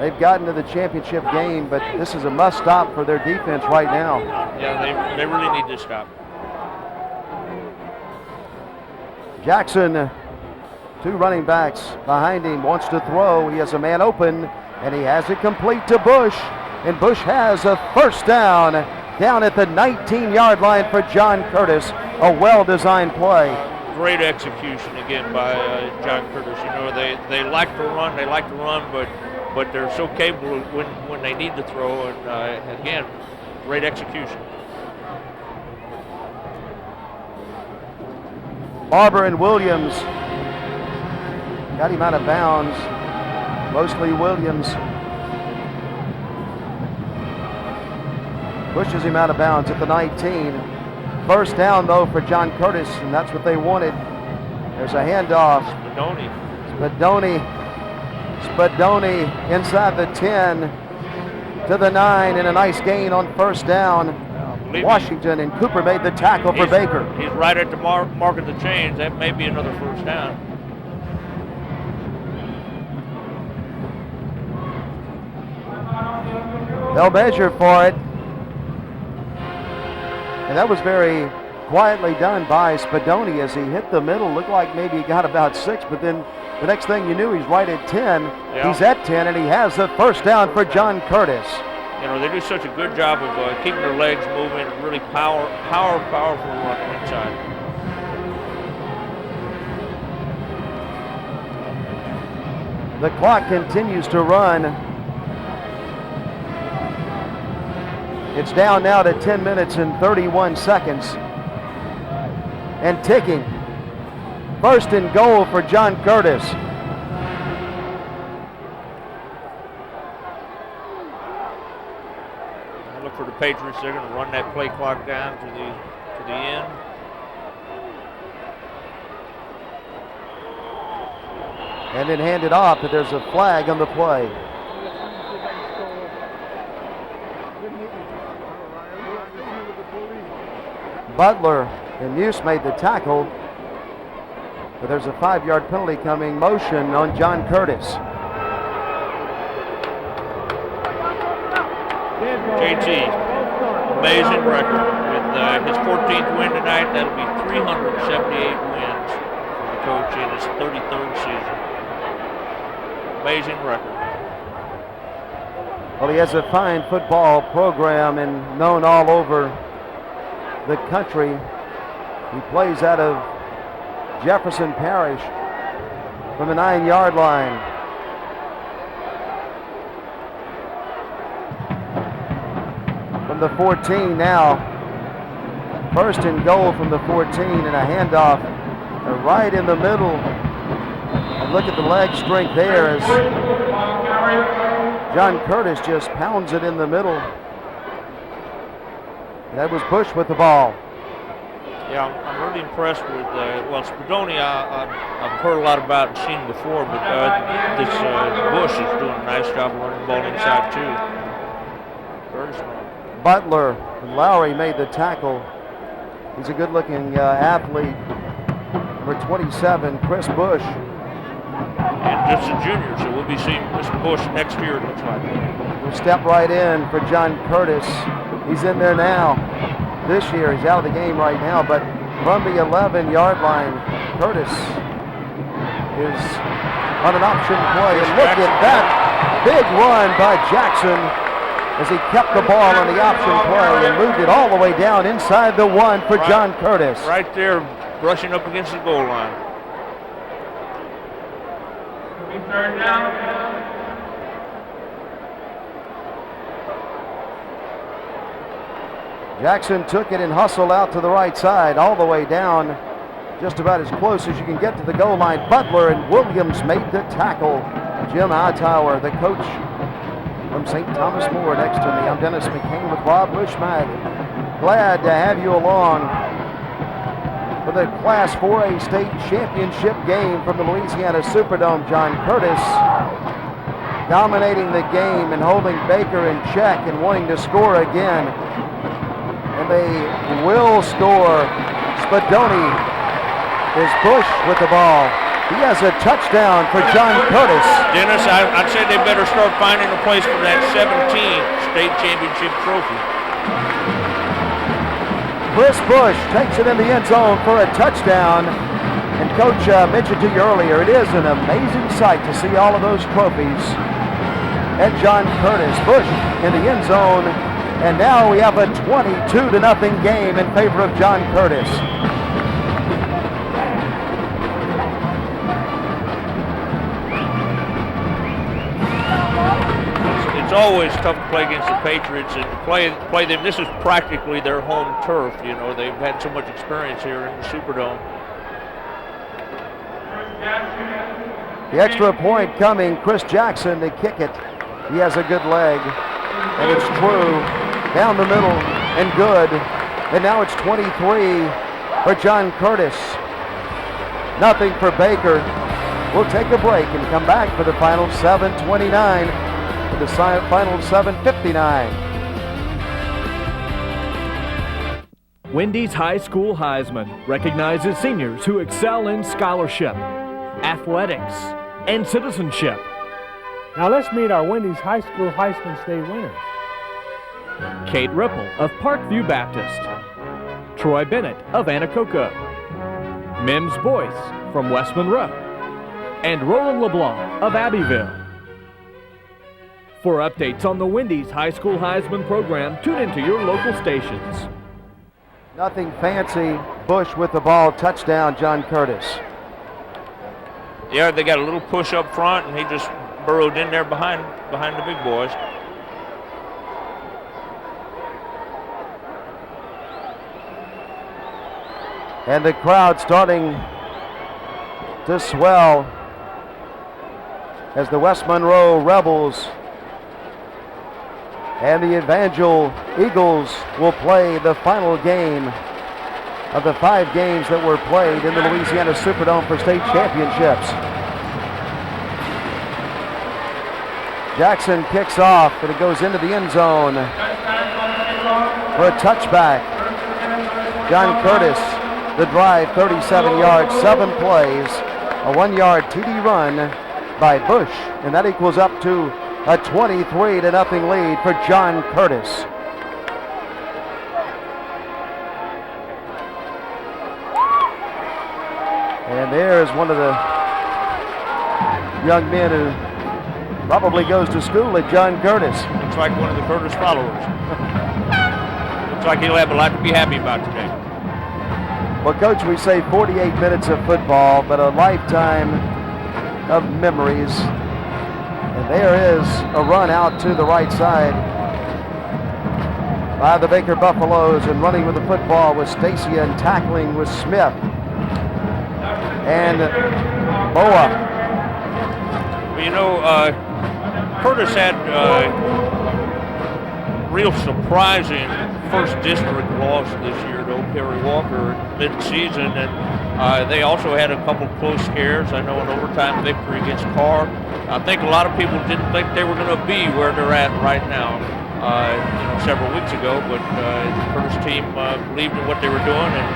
they've gotten to the championship game, but this is a must-stop for their defense right now. Yeah, they really need to stop. Jackson, 2 running backs behind him, wants to throw. He has a man open, and he has it complete to Bush, and Bush has a 1st down at the 19-yard line for John Curtis. A well-designed play. Great execution again by John Curtis. You know, they like to run, but they're so capable when they need to throw, and again, great execution. Barber and Williams got him out of bounds. Mostly Williams pushes him out of bounds at the 19. 1st down, though, for John Curtis, and that's what they wanted. There's a handoff. Spadoni inside the 10 to the 9, and a nice gain on 1st down. Washington and Cooper made the tackle for Baker. He's right at the mark of the chains. That may be another 1st down. They'll measure for it. And that was very quietly done by Spadoni as he hit the middle. Looked like maybe he got about 6, but then the next thing you knew, he's right at 10. Yeah. He's at 10, and he has the 1st down for John Curtis. You know, they do such a good job of keeping their legs moving, really powerful run inside. The clock continues to run. It's down now to 10 minutes and 31 seconds. And ticking. 1st and goal for John Curtis. Look for the Patriots. They're going to run that play clock down to the end. And then hand it off, but there's a flag on the play. Butler and Muse made the tackle, but there's a 5-yard penalty coming. Motion on John Curtis. JT, amazing record. With his 14th win tonight, that'll be 378 wins for the coach in his 33rd season. Amazing record. Well, he has a fine football program and known all over the country. He plays out of Jefferson Parish from the 9-yard line. from the 14 now. First and goal from the 14 and a handoff right in the middle. And look at the leg strength there as John Curtis just pounds it in the middle. That was Bush with the ball. Yeah, I'm really impressed with, Spadoni I've heard a lot about and seen before, but this Bush is doing a nice job of running the ball inside too. Very strong. Butler and Lowry made the tackle. He's a good-looking athlete. Number 27, Chris Bush. And just a junior, so we'll be seeing Mr. Bush next year, it looks like. Will step right in for John Curtis. He's in there now. This year, he's out of the game right now, but from the 11-yard line, Curtis is on an option play. And look at that big run by Jackson as he kept the ball on the option play and moved it all the way down inside the 1 for John Curtis. Right there, brushing up against the goal line. Third down. Jackson took it and hustled out to the right side, all the way down, just about as close as you can get to the goal line. Butler and Williams made the tackle. Jim Hightower, the coach from St. Thomas More, next to me. I'm Dennis McCain with Bob Bushmack. Glad to have you along for the Class 4A State Championship game from the Louisiana Superdome. John Curtis dominating the game and holding Baker in check and wanting to score again. And they will score. Spadoni is Bush with the ball. He has a touchdown for John Curtis. Dennis, I'd say they better start finding a place for that 17 state championship trophy. Chris Bush takes it in the end zone for a touchdown. And Coach mentioned to you earlier, it is an amazing sight to see all of those trophies at John Curtis. Bush in the end zone. And now we have a 22-0 game in favor of John Curtis. It's always tough to play against the Patriots and play them. This is practically their home turf. You know, they've had so much experience here in the Superdome. The extra point coming. Chris Jackson to kick it. He has a good leg. And it's true. Down the middle and good. And now it's 23 for John Curtis. Nothing for Baker. We'll take a break and come back for the final 7:29. For the final 7:59. Wendy's High School Heisman recognizes seniors who excel in scholarship, athletics, and citizenship. Now let's meet our Wendy's High School Heisman State winners. Kate Ripple of Parkview Baptist, Troy Bennett of Anacoco, Mims Boyce from West Monroe, and Roland LeBlanc of Abbeville. For updates on the Wendy's High School Heisman program, tune into your local stations. Nothing fancy. Bush with the ball. Touchdown, John Curtis. Yeah, they got a little push up front, and he just burrowed in there behind the big boys. And the crowd starting to swell as the West Monroe Rebels and the Evangel Eagles will play the final game of the 5 games that were played in the Louisiana Superdome for state championships. Jackson kicks off, and it goes into the end zone for a touchback. John Curtis, the drive, 37 yards, 7 plays, a 1-yard TD run by Bush, and that equals up to a 23-0 lead for John Curtis. And there's one of the young men who probably goes to school at John Curtis. Looks like one of the Curtis followers. Looks like he'll have a lot to be happy about today. Well, Coach, we say 48 minutes of football, but a lifetime of memories. And there is a run out to the right side by the Baker Buffaloes, and running with the football was Stacy, and tackling was Smith and Boa. Well, you know, Curtis had real surprising first district loss this year to Old Perry Walker mid-season, and they also had a couple close scares. I know an overtime victory against Carr. I think a lot of people didn't think they were going to be where they're at right now, several weeks ago, but the Curtis team believed in what they were doing and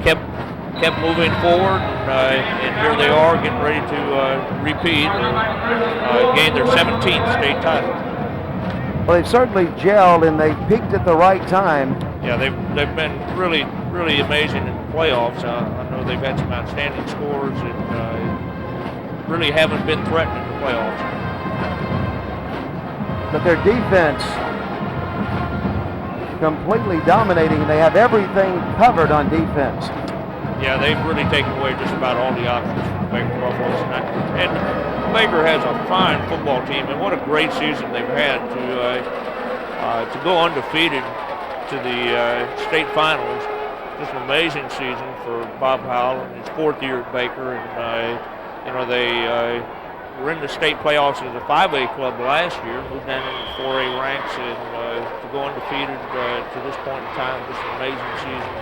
kept moving forward, and here they are getting ready to repeat and gain their 17th state title. Well, they've certainly gelled, and they peaked at the right time. Yeah, they've been really, really amazing in the playoffs. I know they've had some outstanding scores and really haven't been threatened in the playoffs. But their defense completely dominating. They have everything covered on defense. Yeah, they've really taken away just about all the options from the Baker Buffaloes tonight. And Baker has a fine football team, and what a great season they've had to go undefeated to the state finals. Just an amazing season for Bob Howell in his 4th year at Baker, and they were in the state playoffs as a 5A club last year, moved down into the 4A ranks, and to go undefeated to this point in time, just an amazing season.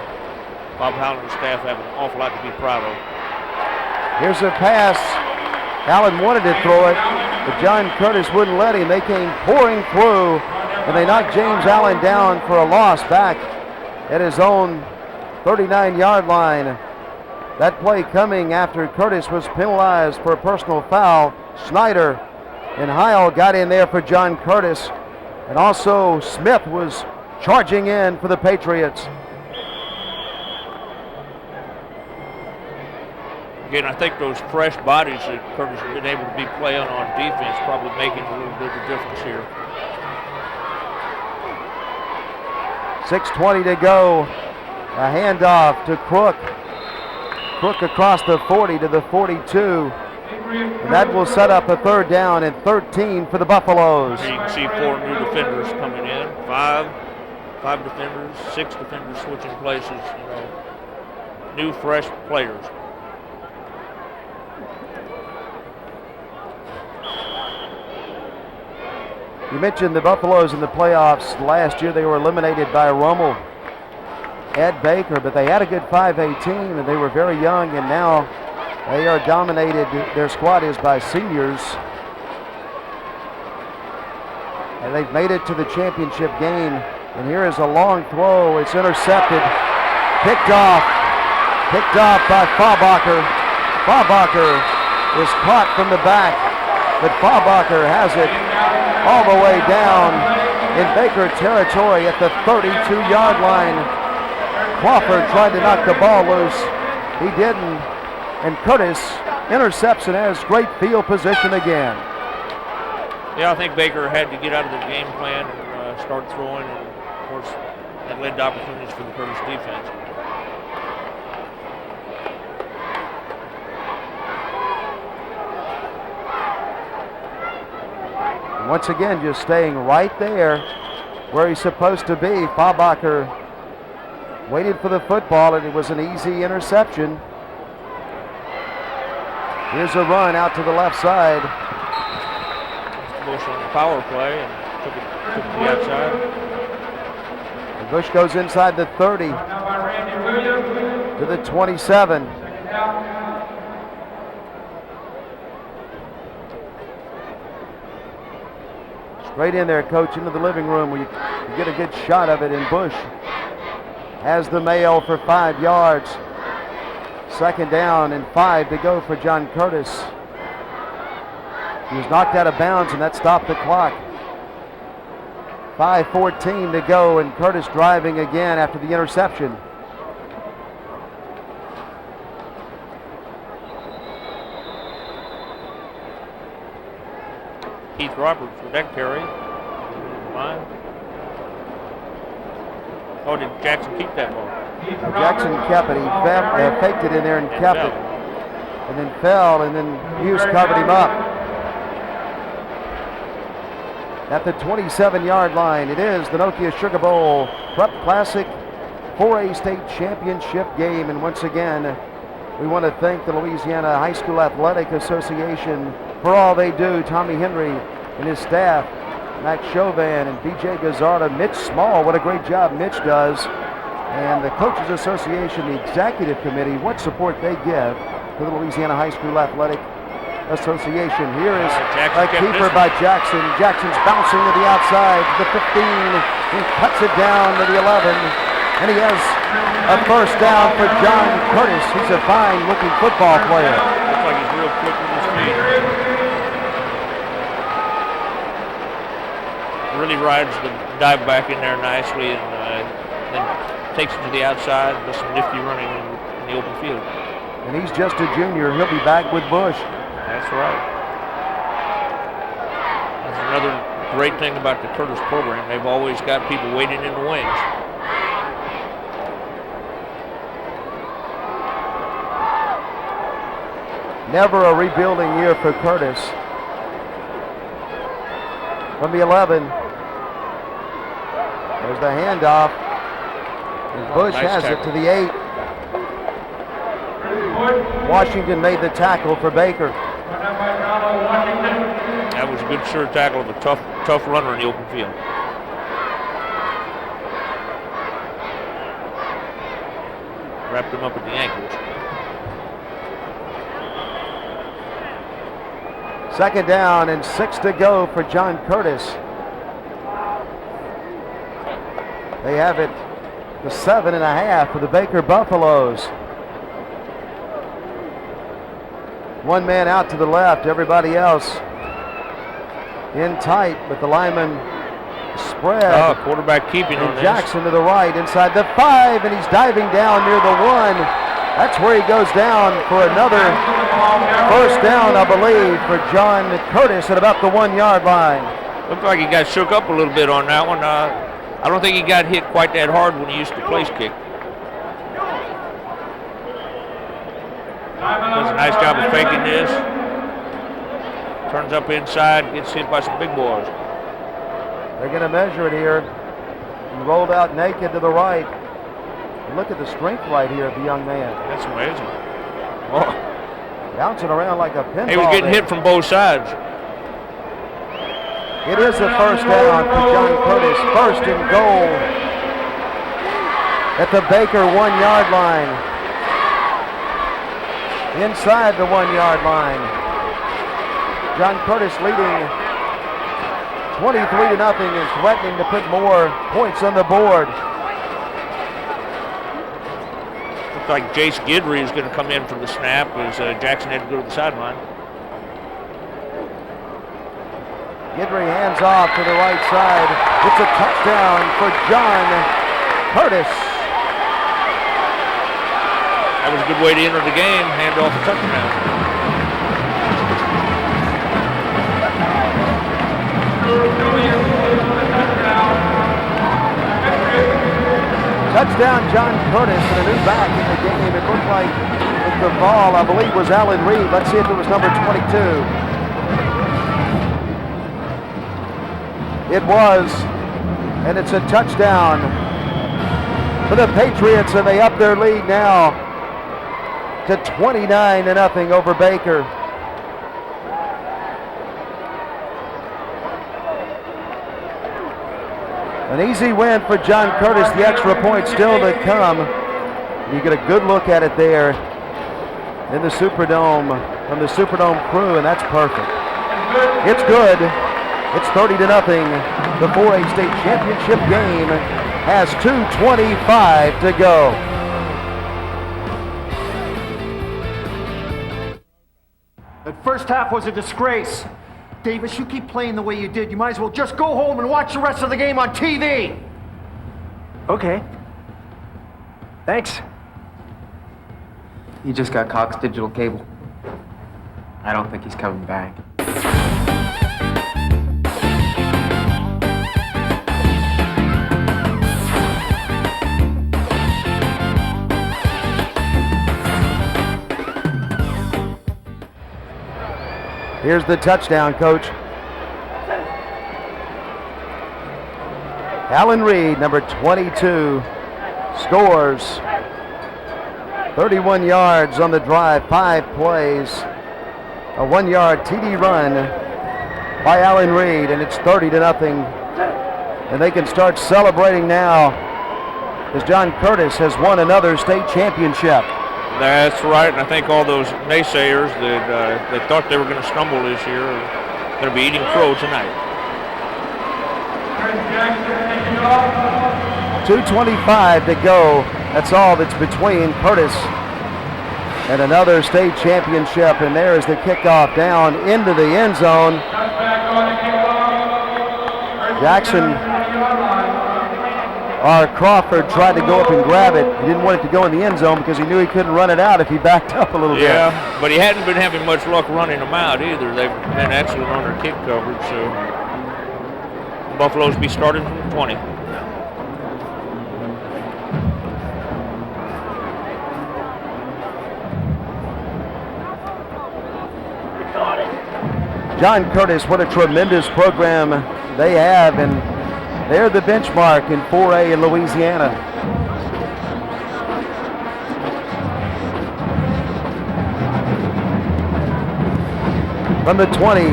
Bob Howell and the staff have an awful lot to be proud of. Here's a pass. Allen wanted to throw it, but John Curtis wouldn't let him. They came pouring through, and they knocked James Allen down for a loss back at his own 39-yard line. That play coming after Curtis was penalized for a personal foul. Snyder and Heil got in there for John Curtis, and also Smith was charging in for the Patriots. Again, I think those fresh bodies that Curtis has been able to be playing on defense probably making a little bit of a difference here. 6:20 to go. A handoff to Crook. Crook across the 40 to the 42. And that will set up a 3rd down and 13 for the Buffaloes. Here you can see 4 new defenders coming in. 5 defenders, 6 defenders switching places. New, fresh players. You mentioned the Buffaloes in the playoffs last year. They were eliminated by Rummel at Baker, but they had a good 5A team, and they were very young, and now they are dominated. Their squad is by seniors, and they've made it to the championship game. And here is a long throw. It's intercepted, picked off by Faubacher. Faubacher is caught from the back, but Faubacher has it all the way down in Baker territory at the 32-yard line. Crawford tried to knock the ball loose. He didn't. And Curtis intercepts and has great field position again. Yeah, I think Baker had to get out of the game plan and start throwing, and of course that led to opportunities for the Curtis defense. Once again, just staying right there where he's supposed to be. Faubacher waited for the football, and it was an easy interception. Here's a run out to the left side. Bush on the power play and took it to the outside. And Bush goes inside the 30 to the 27. Straight in there, coach, into the living room where you get a good shot of it, and Bush has the mail for 5 yards. 2nd down and 5 to go for John Curtis. He was knocked out of bounds, and that stopped the clock. 5:14 to go, and Curtis driving again after the interception. Keith Roberts with that carry. Oh, did Jackson keep that ball? Jackson kept it. He faked it in there and kept it. And then fell, and then Hughes covered him up. at the 27-yard line. It is the Nokia Sugar Bowl Prep Classic 4A State Championship game. And once again, we want to thank the Louisiana High School Athletic Association for all they do. Tommy Henry and his staff, Max Chauvin and BJ Gazzarda, Mitch Small, what a great job Mitch does. And the Coaches Association, the Executive Committee, what support they give to the Louisiana High School Athletic Association. Here is a keeper by Jackson. Jackson's bouncing to the outside, the 15. He cuts it down to the 11. And he has a first down for John Curtis. He's a fine-looking football player. Looks like he's real quick with his feet. Really rides the dive back in there nicely, and then takes it to the outside, does some nifty running in the open field. And he's just a junior. He'll be back with Bush. That's right. That's another great thing about the Curtis program. They've always got people waiting in the wings. Never a rebuilding year for Curtis. From the 11. There's the handoff. And Bush has it to the 8. Washington made the tackle for Baker. That was a good sure tackle of a tough runner in the open field. Wrapped him up at the ankles. Second down and 6 to go for John Curtis. They have it to 7.5 for the Baker Buffaloes. One man out to the left, everybody else in tight, but the lineman spread. Oh, quarterback keeping on this. Jackson to the right, inside the 5, and he's diving down near the 1. That's where he goes down for another first down, I believe, for John Curtis at about the 1-yard line. Looked like he got shook up a little bit on that one. I don't think he got hit quite that hard when he used to place kick. Does a nice job of faking this. Turns up inside, gets hit by some big boys. They're going to measure it here. He rolled out naked to the right. And look at the strength right here of the young man. That's amazing. Oh. Bouncing around like a pinball. He was getting hit from both sides. It is a first down for John Curtis. First and goal at the Baker 1-yard line. Inside the 1-yard line. John Curtis leading 23-0 and threatening to put more points on the board. Looks like Jace Guidry is going to come in from the snap as Jackson had to go to the sideline. Guidry hands off to the right side. It's a touchdown for John Curtis. That was a good way to enter the game, hand off a touchdown. Touchdown, John Curtis, and a new back in the game. It looked like with the ball, I believe, was Alan Reed. Let's see if it was number 22. It was, and it's a touchdown for the Patriots, and they up their lead now to 29-0 over Baker. An easy win for John Curtis. The extra point still to come. You get a good look at it there in the Superdome from the Superdome crew, and that's perfect. It's good. It's 30-0. The 4A state championship game has 2:25 to go. That first half was a disgrace. Davis, you keep playing the way you did. You might as well just go home and watch the rest of the game on TV. Okay. Thanks. He just got Cox digital cable. I don't think he's coming back. Here's the touchdown, Coach. Alan Reed, number 22, scores 31 yards on the drive, 5 plays, a 1-yard TD run by Alan Reed, and it's 30-0. And they can start celebrating now as John Curtis has won another state championship. That's right, and I think all those naysayers that thought they were going to stumble this year are going to be eating crow tonight. 2:25 to go. That's all that's between Curtis and another state championship. And there is the kickoff down into the end zone. Jackson Crawford tried to go up and grab it. He didn't want it to go in the end zone because he knew he couldn't run it out if he backed up a little bit. Yeah, but he hadn't been having much luck running them out either. They've been excellent on their kick coverage, so Buffaloes be starting from 20. John Curtis, what a tremendous program they have, and they're the benchmark in 4A in Louisiana. From the 20,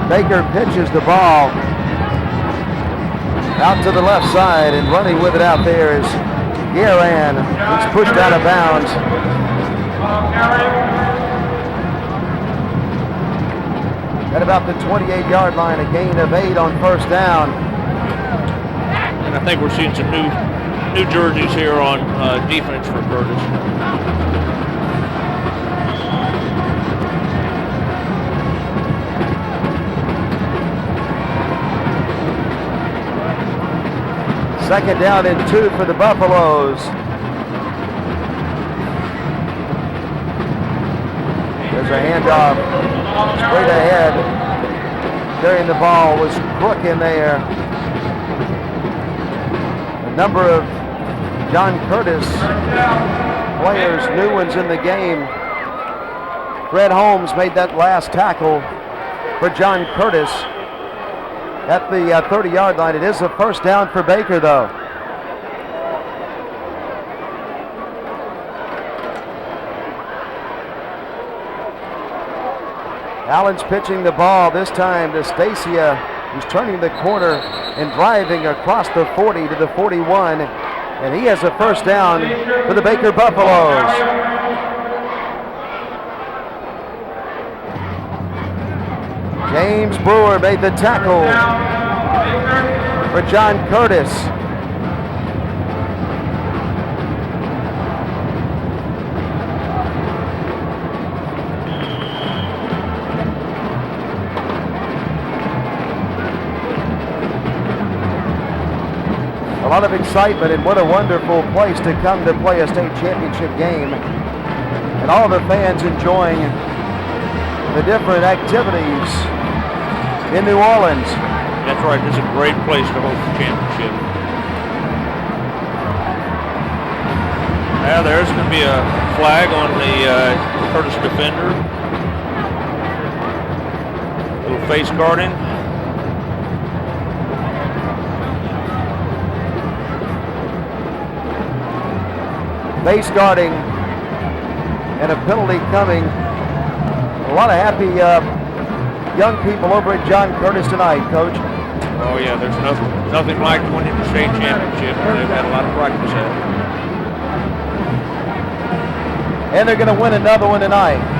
Baker pitches the ball out to the left side, and running with it out there is Guerin. He's pushed out of bounds. At about the 28-yard line, a gain of 8 on first down. And I think we're seeing some new jerseys here on defense for Curtis. Second down and 2 for the Buffaloes. There's a handoff. Straight ahead, carrying the ball was Crook in there. A number of John Curtis players, new ones in the game. Fred Holmes made that last tackle for John Curtis at the 30-yard line. It is a first down for Baker, though. Allen's pitching the ball this time to Stacia, who's turning the corner and driving across the 40 to the 41. And he has a first down for the Baker Buffaloes. James Brewer made the tackle for John Curtis. A lot of excitement, and what a wonderful place to come to play a state championship game. And all the fans enjoying the different activities in New Orleans. That's right, this is a great place to host the championship. Now there's going to be a flag on the Curtis defender. A little face guarding. Base guarding and a penalty coming. A lot of happy young people over at John Curtis tonight, Coach. Oh yeah, there's nothing like winning the state championship. They've had a lot of practice at it. And they're going to win another one tonight.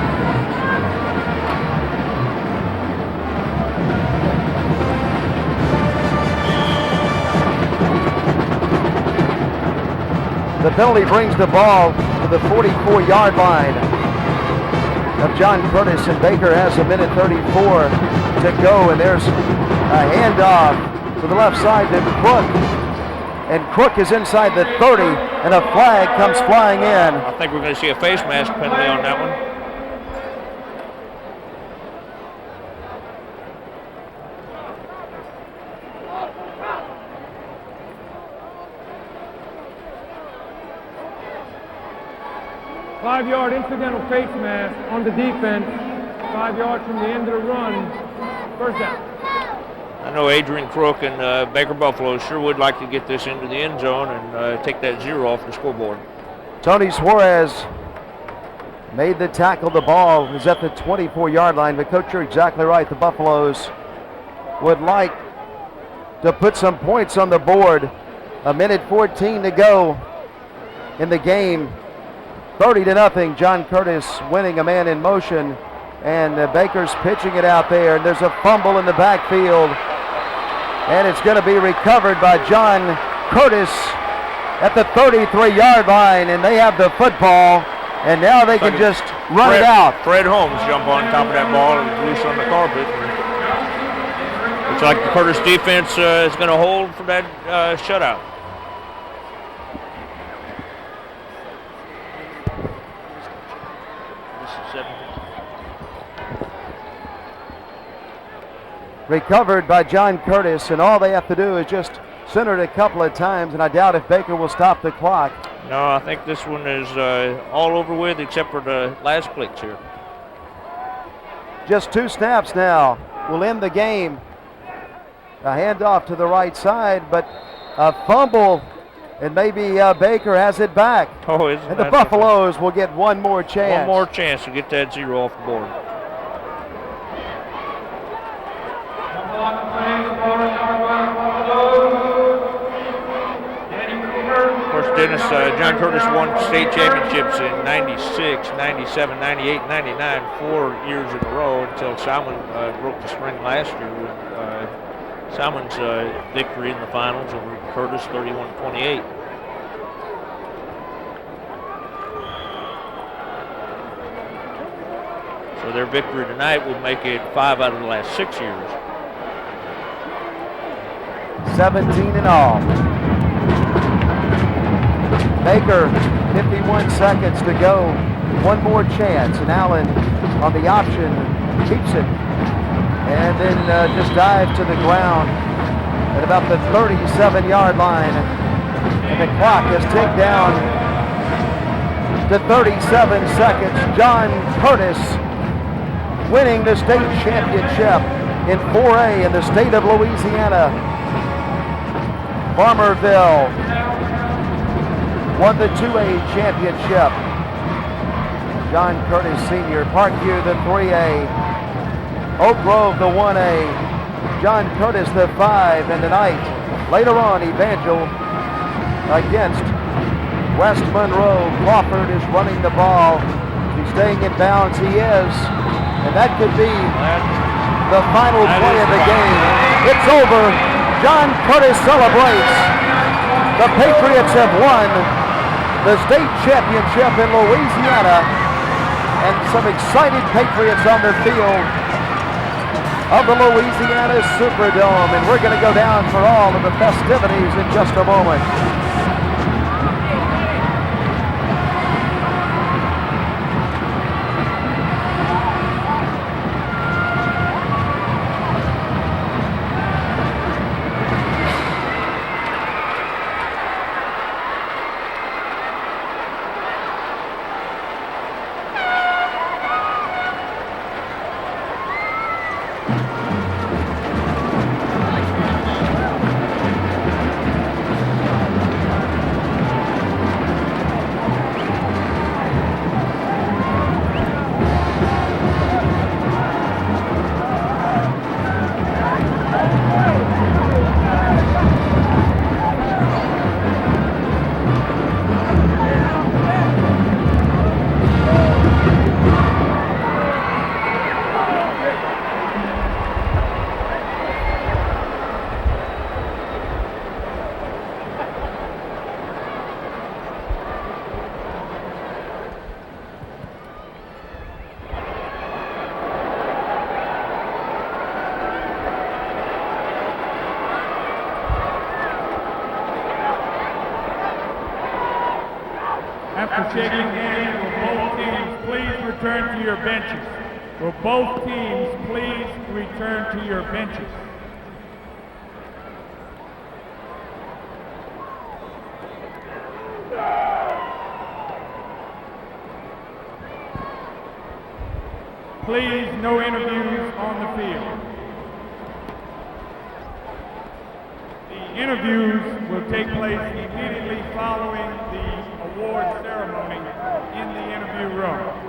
The penalty brings the ball to the 44-yard line of John Curtis, and Baker has a minute 34 to go, and there's a handoff to the left side to Crook, and Crook is inside the 30, and a flag comes flying in. I think we're going to see a face mask penalty on that one. Five-yard incidental face mask on the defense. 5 yards from the end of the run. First down. I know Adrian Crook and Baker Buffalo sure would like to get this into the end zone and take that 0 off the scoreboard. Tony Suarez made the tackle. The ball is at the 24-yard line. But, Coach, you're exactly right. The Buffaloes would like to put some points on the board. 1:14 to go in the game. 30-0. John Curtis winning a man in motion. And Baker's pitching it out there. And there's a fumble in the backfield. And it's going to be recovered by John Curtis at the 33-yard line. And they have the football. And now they can just run it out. Fred Holmes jump on top of that ball and loose on the carpet. Looks like the Curtis defense is going to hold for that shutout. Recovered by John Curtis, and all they have to do is just center it a couple of times, and I doubt if Baker will stop the clock. No, I think this one is all over with except for the last clicks here. Just 2 snaps now will end the game. A handoff to the right side, but a fumble, and maybe Baker has it back. Oh, and the Buffaloes will get one more chance. One more chance to get that 0 off the board. Of course, Dennis, John Curtis won state championships in 96, 97, 98, 99, 4 years in a row until Simon broke the string last year with Simon's victory in the finals over Curtis, 31-28. So their victory tonight will make it 5 out of the last 6 years. 17 in all. Baker, 51 seconds to go. One more chance, and Allen on the option keeps it. And then just dives to the ground at about the 37-yard line. And the clock has ticked down to 37 seconds. John Curtis winning the state championship in 4A in the state of Louisiana. Farmerville won the 2A championship. John Curtis Sr., Parkview the 3A, Oak Grove the 1A, John Curtis the 5, and tonight, later on, Evangel against West Monroe. Crawford is running the ball. He's staying in bounds. He is, and that could be the final play of the game. It's over. John Curtis celebrates. The Patriots have won the state championship in Louisiana, and some excited Patriots on the field of the Louisiana Superdome. And we're going to go down for all of the festivities in just a moment. After shaking hands, will both teams please return to your benches? Will both teams please return to your benches? Please, no interviews on the field. interviews will take place immediately following the award ceremony in the interview room.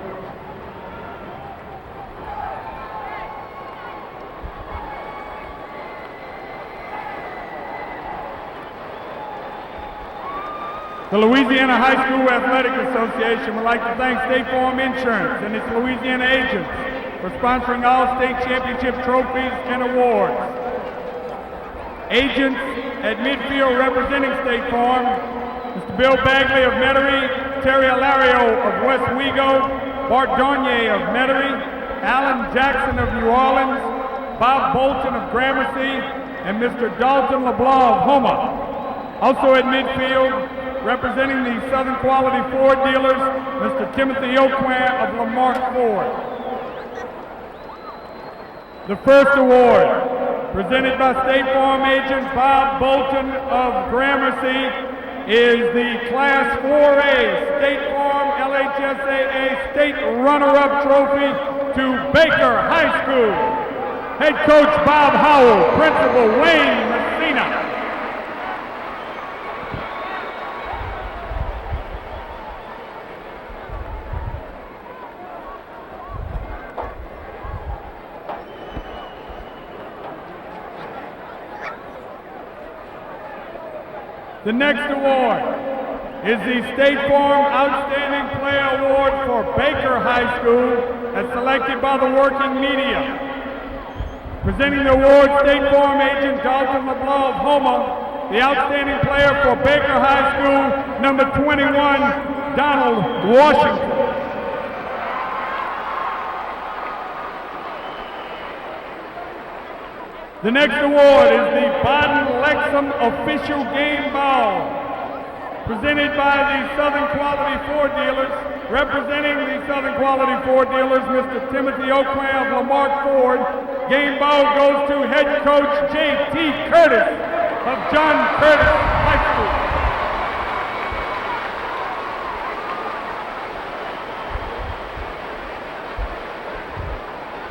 The Louisiana High School Athletic Association would like to thank State Farm Insurance and its Louisiana agents for sponsoring all state championship trophies and awards. Agents at midfield representing State Farm, Mr. Bill Bagley of Metairie, Terry Alario of West Wego, Bart Dornier of Metairie, Alan Jackson of New Orleans, Bob Bolton of Gramercy, and Mr. Dalton LeBlanc of Houma. Also at midfield, representing the Southern Quality Ford dealers, Mr. Timothy Oquan of Lamarck Ford. The first award, presented by State Farm agent Bob Bolton of Gramercy, is the Class 4A State Farm LHSAA State Runner-Up Trophy to Baker High School. Head coach Bob Howell, principal Wayne Messina. The next award is the State Farm Outstanding Player Award for Baker High School as selected by the working media. Presenting the award, State Farm agent Dalton LeBlanc of Houma, the outstanding player for Baker High School, number 21, Donald Washington. The next award is the Baden-Lexham Official Game Ball, presented by the Southern Quality Ford dealers. Representing the Southern Quality Ford dealers, Mr. Timothy Oquan of Lamarck Ford. Game ball goes to head coach J.T. Curtis of John Curtis High School.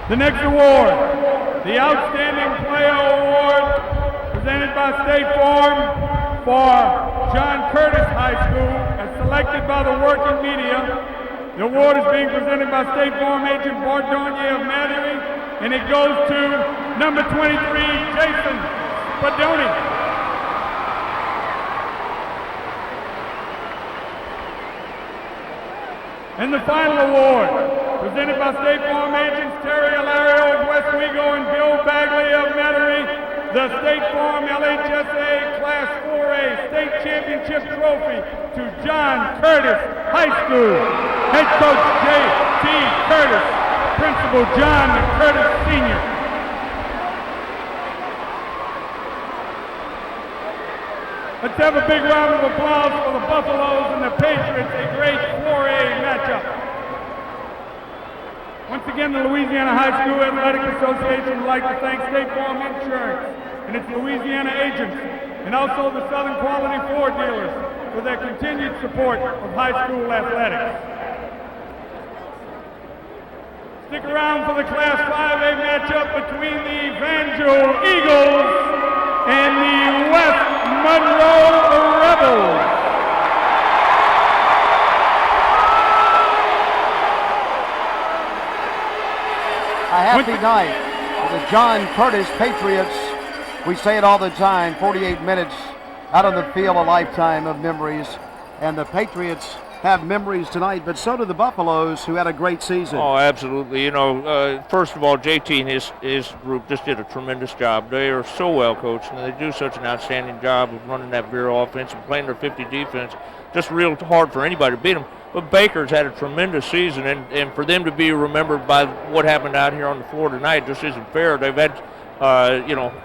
The next award, the Outstanding Player Award, presented by State Farm for John Curtis High School, as selected by the working media. The award is being presented by State Farm agent Bart Dornier of Metairie, and it goes to number 23, Jason Spadoni. And the final award, presented by State Farm agents Terry Alario of West Wego and Bill Bagley of Metairie, the State Farm LHSAA Class 4A State Championship Trophy to John Curtis High School. Head coach J.T. Curtis, principal John Curtis Sr. Let's have a big round of applause for the Buffaloes and the Patriots, a great 4A matchup. Once again, the Louisiana High School Athletic Association would like to thank State Farm Insurance and its Louisiana agents, and also the Southern Quality Ford dealers for their continued support of high school athletics. Stick around for the Class 5A matchup between the Evangel Eagles and the West Monroe Rebels. A happy night for the John Curtis Patriots. We say it all the time, 48 minutes out on the field, a lifetime of memories. And the Patriots have memories tonight, but so do the Buffaloes, who had a great season. Oh, absolutely. You know, first of all, JT and his group just did a tremendous job. They are so well coached, and they do such an outstanding job of running that Veer offense and playing their 50 defense. Just real hard for anybody to beat them. But Baker's had a tremendous season, and for them to be remembered by what happened out here on the floor tonight just isn't fair. They've had,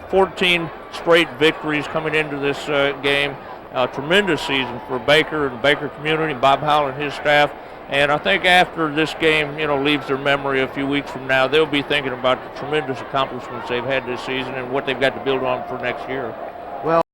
14 straight victories coming into this game. A tremendous season for Baker and the Baker community and Bob Howell and his staff. And I think after this game, leaves their memory a few weeks from now, they'll be thinking about the tremendous accomplishments they've had this season and what they've got to build on for next year.